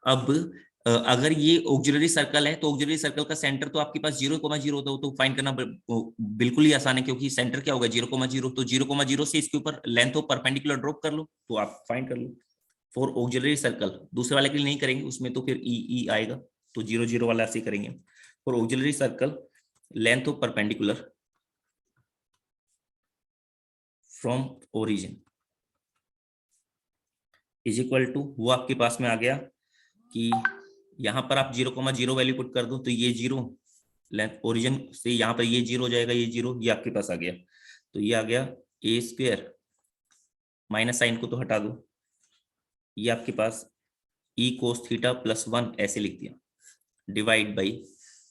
अब अगर ये ऑक्सिलरी सर्कल है तो ऑक्सिलरी सर्कल का सेंटर तो आपके पास 0,0 होता है, तो फाइंड करना बिल्कुल ही आसान है क्योंकि सेंटर क्या होगा 0,0, तो 0,0 से इसके ऊपर लेंथ ऑफ परपेंडिकुलर ड्रॉप कर लो तो आप फाइंड कर लो। फॉर ऑक्सिलरी सर्कल, दूसरे वाले के लिए नहीं करेंगे, उसमें तो फिर ई आएगा, तो 0, 0 वाला ऐसे करेंगे। For auxiliary circle length of perpendicular from origin is equal to, वो आपके पास में आ गया कि यहाँ पर आप 0,0 वैल्यू पुट कर दो तो ये 0, लेंथ ओरिजिन से यहाँ पर ये 0 हो जाएगा, ये 0, ये आपके पास आ गया, तो ये आ गया A स्क्वायर, माइनस साइन को तो हटा दो, ये आपके पास E कोस थीटा प्लस 1 ऐसे लिख दिया, डिवाइड बाई,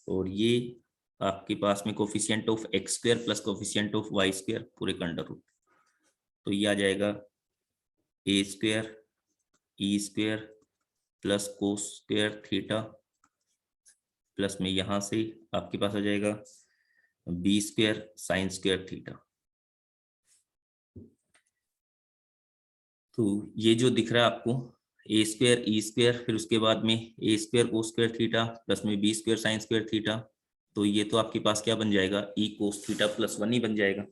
और ये आपके पास में coefficient of x square plus coefficient of y square पूरे का अंडर रूट, तो ये आ जाएगा A square E square plus cos square theta plus में यहां से आपके पास आ जाएगा B square sign square theta. तो ये जो दिख रहा है आपको A स्क्वायर E स्क्वायर, फिर उसके बाद में A square cos square theta plus में B square sign square theta, तो ये तो आपके पास क्या बन जाएगा, E कोस थीटा प्लस 1 ही बन जाएगा।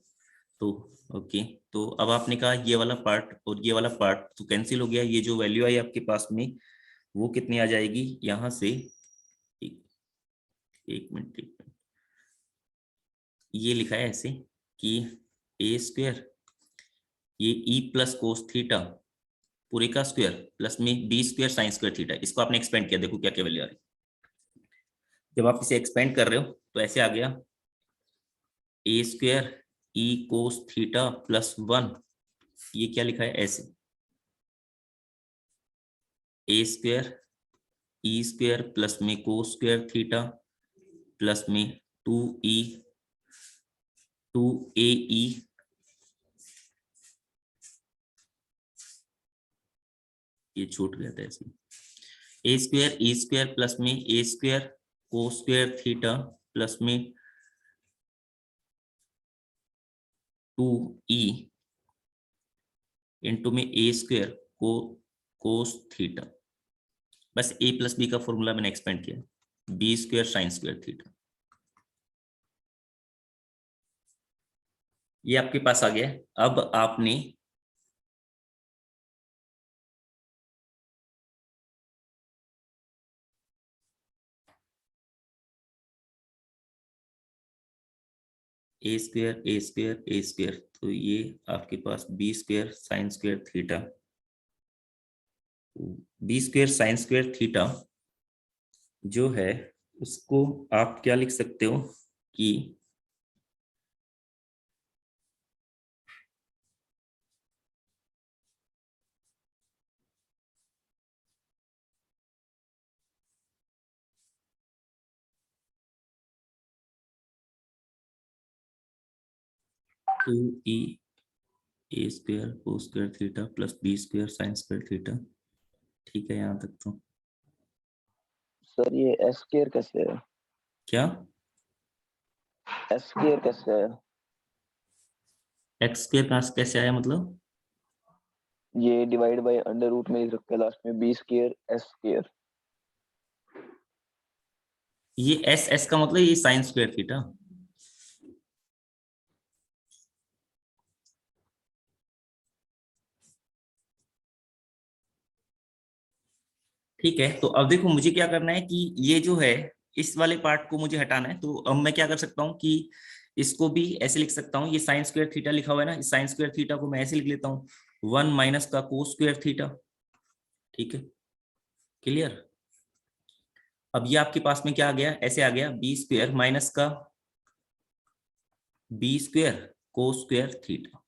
तो ओके, तो अब आपने कहा ये वाला पार्ट और ये वाला पार्ट तो कैंसिल हो गया, ये जो वैल्यू आई आपके पास में वो कितनी आ जाएगी, यहां से एक मिनट, ये लिखा है ऐसे कि A स्क्वायर ये E प्लस कोस थीटा पूरे का स्क्वायर प्लस में B square sign square theta, इसको आपने एक्सपेंड किया, देखो क्या क्या वैल्यू आ रही। जब आप इसे एक्सपेंड कर रहे हो तो ऐसे आ गया A square E cos theta plus 1, ये क्या लिखा है ऐसे, A square E square plus में कोस स्क्वायर थीटा प्लस में 2AE ये छूट गया था ऐसे। A square e square plus में ए स्क्वायर को स्क्वायर थीटा प्लस में 2e इंटू में ए स्क्वायर को कोस थीटा। बस a प्लस बी का फॉर्मूला मैंने एक्सपेंड किया, b square sign square theta. ये आपके पास आ गया। अब आपने a square a square a square, तो ये आपके पास b square sign square theta. B square sign square theta जो है उसको आप क्या लिख सकते हो कि टू ई ए स्क्वायर को square theta plus b square sign square theta. ठीक है, यहाँ तक तो। सर ये एस स्क्वायर कैसे है? क्या एस स्क्वायर कैसे है? एक्स स्क्वायर कहाँ से कैसे आया मतलब? ये डिवाइड बाय अंडर रूट में लिख रखा है लास्ट में, बी स्क्वायर एस स्क्वायर। ये एस एस का मतलब ये साइन स्क्वायर थीटा। ठीक है, तो अब देखो मुझे क्या करना है कि ये जो है इस वाले पार्ट को मुझे हटाना है। तो अब मैं क्या कर सकता हूँ कि इसको भी ऐसे लिख सकता हूँ, ये साइन स्क्वायर थीटा लिखा हुआ है ना, इस साइन स्क्वायर थीटा को मैं ऐसे लिख लेता हूँ 1 माइनस का कोस स्क्वायर थीटा। ठीक है, क्लियर। अब ये आपके पास में क्या आ गया, ऐसे आ गया बी स्क्वायर माइनस का b square cos square theta.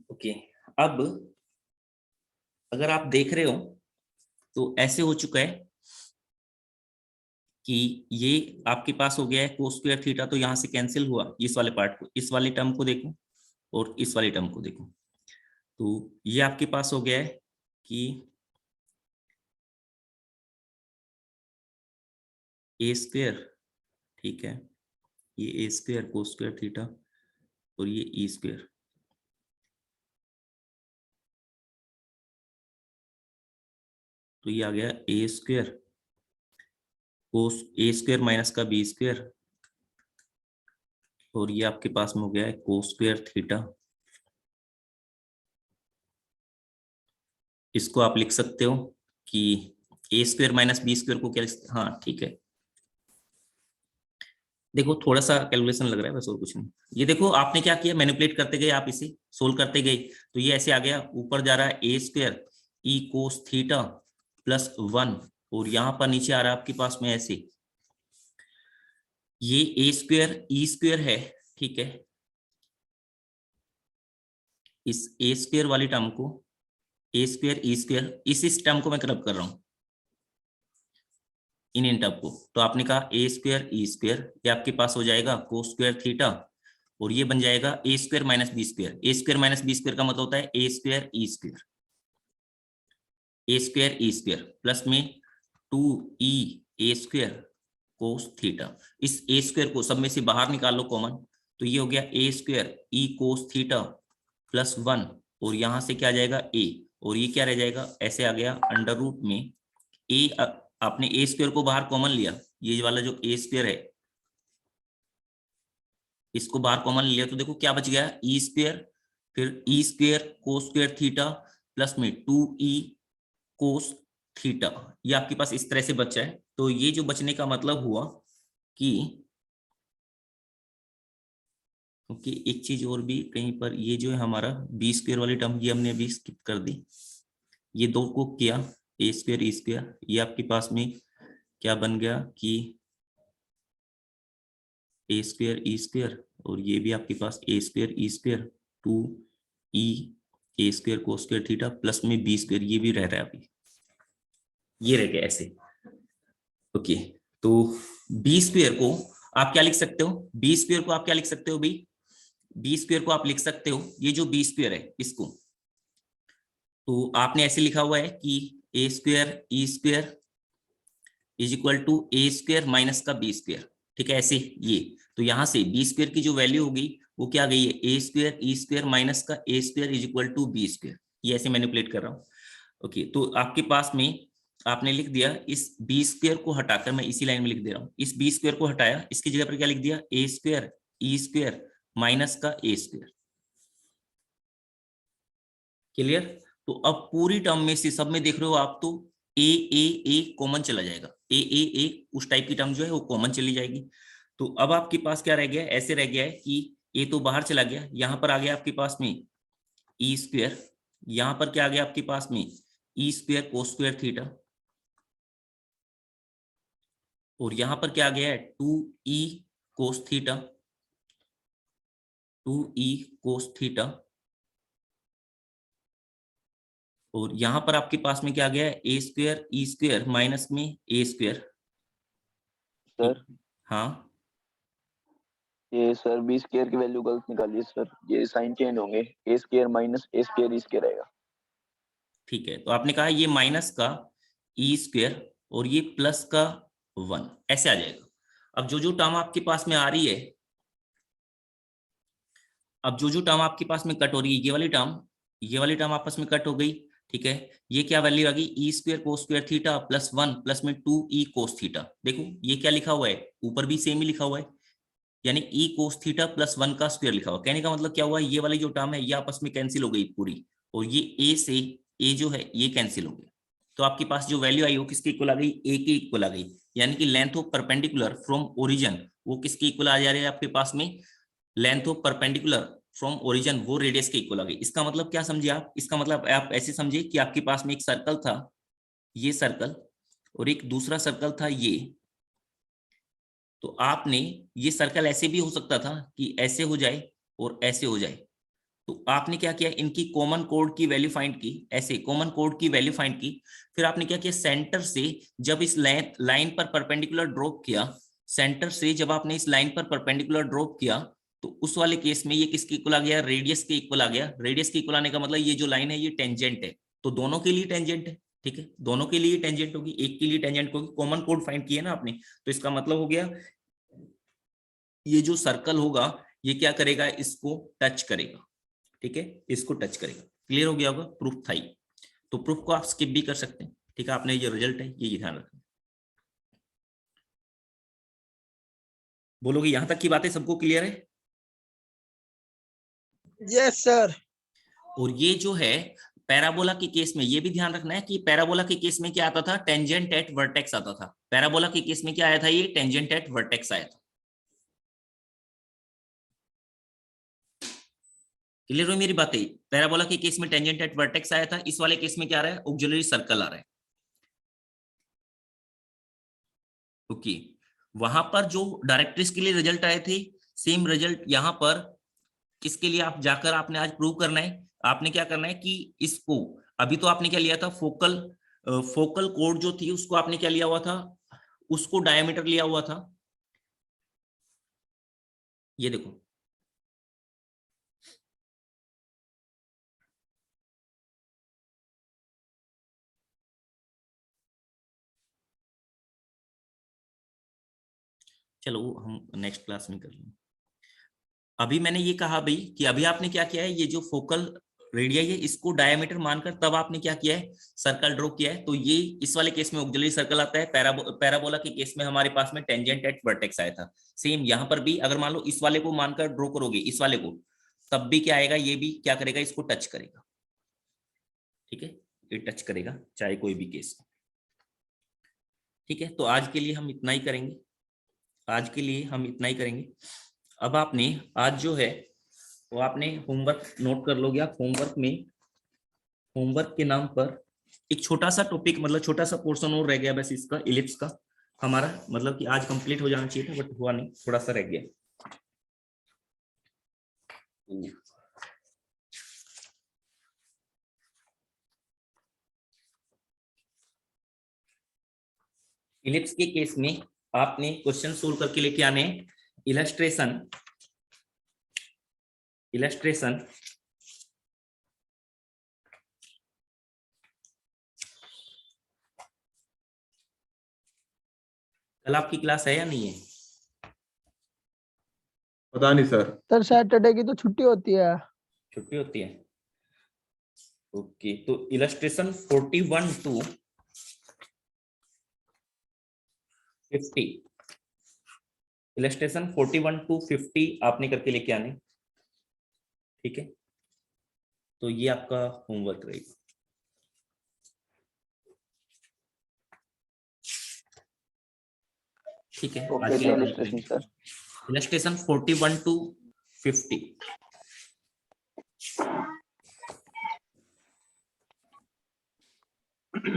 Okay, अब अगर आप देख रहे हो तो ऐसे हो चुका है कि ये आपके पास हो गया है कोस स्क्वायर थीटा, तो यहां से कैंसिल हुआ इस वाले पार्ट को, इस वाले टर्म को देखो और इस वाले टर्म को देखो, तो ये आपके पास हो गया है कि ए स्क्वायर, ठीक है, ये a square cos square theta और ये ई स्क्वायर। तो ये आ गया a square cos A square minus का बी स्क्वायर और ये आपके पास में हो गया है कोस स्क्वायर थीटा। इसको आप लिख सकते हो कि a square minus b square को क्या, हाँ ठीक है। देखो थोड़ा सा कैलकुलेशन लग रहा है बस, और कुछ नहीं। ये देखो आपने क्या किया, मैनिपुलेट करते गए, आप इसे सोल्व करते गए, तो ये ऐसे आ गया, ऊपर जा रहा है a square E cos theta plus 1 और यहाँ पर नीचे आ रहा है आपके पास में ऐसे, ये ए स्क्वायर ई स्क्वायर है, ठीक है। इस ए स्क्वायर वाली टर्म को ए स्क्वायर ई स्क्वायर, इस टर्म को मैं क्रब कर रहा हूं इन टर्म को, तो आपने कहा ए स्क्वायर ई स्क्वायर, ये आपके पास हो जाएगा कोस स्क्वायर थीटा और ये बन जाएगा ए square minus b square. A square minus b square का मतलब होता है a square e square, a square e square plus में 2e a square cos theta. इस ए स्क्वायर को सब में से बाहर निकाल लो कॉमन, तो ये हो गया a square E cos theta plus 1 और यहां से क्या आ जाएगा ए, और ये क्या रह जाएगा, ऐसे आ गया अंडर रूट में ए, आपने ए स्क्वायर को बाहर कॉमन लिया, ये वाला जो ए स्क्वायर है इसको बाहर कॉमन लिया, तो देखो क्या बच गया, ई स्क्वायर फिर e square cos square theta plus में 2e कोस थीटा, ये आपके पास इस तरह से बचा है। तो ये जो बचने का मतलब हुआ कि, क्योंकि एक चीज और भी कहीं पर, ये जो है हमारा बी स्क्वायर वाली टर्म ये हमने अभी स्किप कर दी, ये दो को किया ए स्क्वायर ई स्क्वायर, ये आपके पास में क्या बन गया कि ए स्क्वायर ई स्क्वायर और ये भी आपके पास a square e square 2e a square cos square theta plus में बी स्क्वायर, ये भी रह रहा है अभी, ये रह गया ऐसे। ओके, तो बी स्क्वायर को आप क्या लिख सकते हो, बी स्क्वायर को आप क्या लिख सकते हो भाई, बी स्क्वायर को आप लिख सकते हो, ये जो बी स्क्वायर है इसको तो आपने ऐसे लिखा हुआ है कि a square e square is equal to a square minus का बी स्क्वायर, ठीक है, ऐसे ये। तो यहाँ से बी स्क्वायर की जो वैल्यू होगी वो क्या गई है, a square e square minus का a square is equal to b square, ये ऐसे मैनिपुलेट कर रहा हूँ। ओके, तो आपके पास में आपने लिख दिया, इस बी स्क्वायर को हटाकर मैं इसी लाइन में लिख दे रहा हूँ, इस बी स्क्वायर को हटाया, इसकी जगह पर क्या लिख दिया, a square e square minus का ए स्क्वायर। क्लियर? तो अब पूरी टर्म में से सब में देख रहे हो आप, तो ए कॉमन चला जाएगा, ए उस टाइप की टर्म जो है वो कॉमन चली जाएगी। तो अब आपके पास क्या रह गया, ऐसे रह गया है कि ए तो बाहर चला गया, यहां पर आ गया आपके पास में ई स्क्वायर, यहां पर क्या आ गया आपके पास में ई स्क्वायर कोस स्क्वायर थीटा, और यहां पर क्या आ गया है 2e cos theta, 2e cos theta, और यहां पर आपके पास में क्या आ गया है a square e square minus में ए स्क्वायर। सर हाँ ये सर बी स्क्वायर की वैल्यू गलत निकालिए सर, ये साइन चेंज होंगे, ए square minus a square e square आएगा। ठीक है, तो आपने कहा ये माइनस का ई स्क्वायर और ये प्लस का 1 ऐसे आ जाएगा। अब जो टर्म आपके पास में आ रही है, अब जो टर्म आपके पास में कट हो रही है, ये वाली टर्म आपस में कट हो गई, ठीक है। ये क्या वैल्यू आ गई, e square cos square theta plus 1 plus में 2e कोस थीटा। देखो ये क्या लिखा हुआ है, ऊपर भी सेम ही लिखा हुआ है, यानी e कोस थीटा प्लस 1 का स्क्वायर लिखा हुआ। कहने का मतलब क्या हुआ, ये वाली जो टर्म है ये आपस में कैंसिल हो गई पूरी, और ये a से a जो है ये कैंसिल हो गया। तो आपके पास जो वैल्यू आई वो किसके इक्वल आ गई, a के इक्वल आ गई, यानी कि length of perpendicular from origin वो किसके इक्वल आ जा रही है आपके पास में, length of perpendicular from origin वो रेडियस के इक्वल आ गई। इसका मतलब क्या समझे आप, इसका मतलब आप ऐसे समझे कि आपके पास में एक सर्कल था, ये सर्कल, और एक दूसरा सर्कल था ये। तो आपने ये सर्कल ऐसे भी हो सकता था कि ऐसे हो जाए और ऐसे हो जाए, तो आपने क्या किया, इनकी कॉमन कोड की वैल्यू फाइंड की, ऐसे कॉमन कोड की वैल्यू फाइंड की। फिर आपने क्या किया, सेंटर से जब इस लाइन पर परपेंडिकुलर ड्रॉप किया, सेंटर से जब आपने इस लाइन पर परपेंडिकुलर ड्रॉप किया, तो उस वाले केस में ये किसके इक्वल आ गया, रेडियस के इक्वल आ गया। रेडियस के इक्वल आने का मतलब ये जो लाइन है ये टेंजेंट है, तो दोनों के लिए टेंजेंट है, ठीक है, दोनों के लिए टेंजेंट होगी, एक के लिए टेंजेंट होगी, कॉमन कोड फाइंड किया ना आपने। तो इसका मतलब हो गया ये जो सर्कल होगा ये क्या करेगा, इसको टच करेगा, ठीक है, इसको टच करेगा। क्लियर हो गया होगा, प्रूफ था ये। तो प्रूफ को आप स्किप भी कर सकते हैं, ठीक है, आपने ये रिजल्ट है ये ध्यान रखना। बोलोगे यहां तक की बातें सबको क्लियर है? Yes sir. और ये जो है पैराबोला के केस में ये भी ध्यान रखना है कि पैराबोला के केस में क्या आता था, टेंजेंट एट वर्टेक्स आता था। पैराबोला के केस में क्या आया था, ये टेंजेंट एट वर्टेक्स आया था। क्लियर हो मेरी बातें? पैराबोला के केस में टेंजेंट एट वर्टेक्स आया था, इस वाले केस में क्या आ रहा है, ऑक्सिलरी सर्कल आ रहा है। ओके, वहां पर जो डायरेक्ट्रिक्स के लिए रिजल्ट आए थे, सेम रिजल्ट यहाँ पर किसके लिए आप जाकर आपने आज प्रूव करना है। आपने क्या करना है कि इसको, अभी तो आपने क्या लिया था, फोकल कोड जो थी उसको आपने क्या लिया हुआ था, उसको डायमीटर लिया हुआ था। ये देखो चलो हम नेक्स्ट क्लास में कर लेंगे। अभी मैंने ये कहा भाई कि अभी आपने क्या किया है, ये जो फोकल रेडियस है इसको डायमीटर मानकर तब आपने क्या किया है, सर्कल ड्रॉ किया है। तो ये इस वाले केस में ऑक्सिलरी सर्कल आता है, पैराबोला के केस में हमारे पास में टेंजेंट एट वर्टेक्स आया था। सेम यहाँ पर भी अगर मान लो इस वाले को मानकर ड्रॉ करोगे, इस वाले को, तब भी क्या आएगा, ये भी क्या करेगा, इसको टच करेगा, ठीक है, ये टच करेगा चाहे कोई भी केस। ठीक है, तो आज के लिए हम इतना ही करेंगे, आज के लिए हम इतना ही करेंगे। अब आपने आज जो है वो आपने होमवर्क नोट कर लोगे। आप होमवर्क में, होमवर्क के नाम पर एक छोटा सा टॉपिक, मतलब छोटा सा पोर्शन और रह गया बस इसका, इलिप्स का हमारा, मतलब कि आज कंप्लीट हो जाना चाहिए था बट हुआ नहीं, थोड़ा सा रह गया। इलिप्स के केस में आपने क्वेश्चन सोल्व करके लेके आने, इलस्ट्रेशन कल आपकी क्लास है या नहीं है? पता नहीं सर। सर सैटरडे की तो छुट्टी होती है। छुट्टी होती है। ओके, तो इलस्ट्रेशन 41 टू 50, इलस्ट्रेशन 41 टू 50 आपने करके लेके आने। ठीक है, तो ये आपका होमवर्क रहेगा। ठीक है, okay sir, illustration sir. Illustration 41 to 50।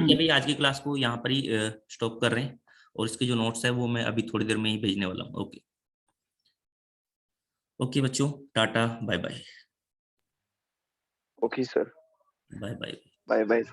ये भी आज की क्लास को यहाँ पर ही स्टॉप कर रहे हैं, और इसके जो नोट्स है वो मैं अभी थोड़ी देर में ही भेजने वाला हूँ। ओके ओके बच्चों, tata bye bye. Okay sir, bye bye. Bye bye.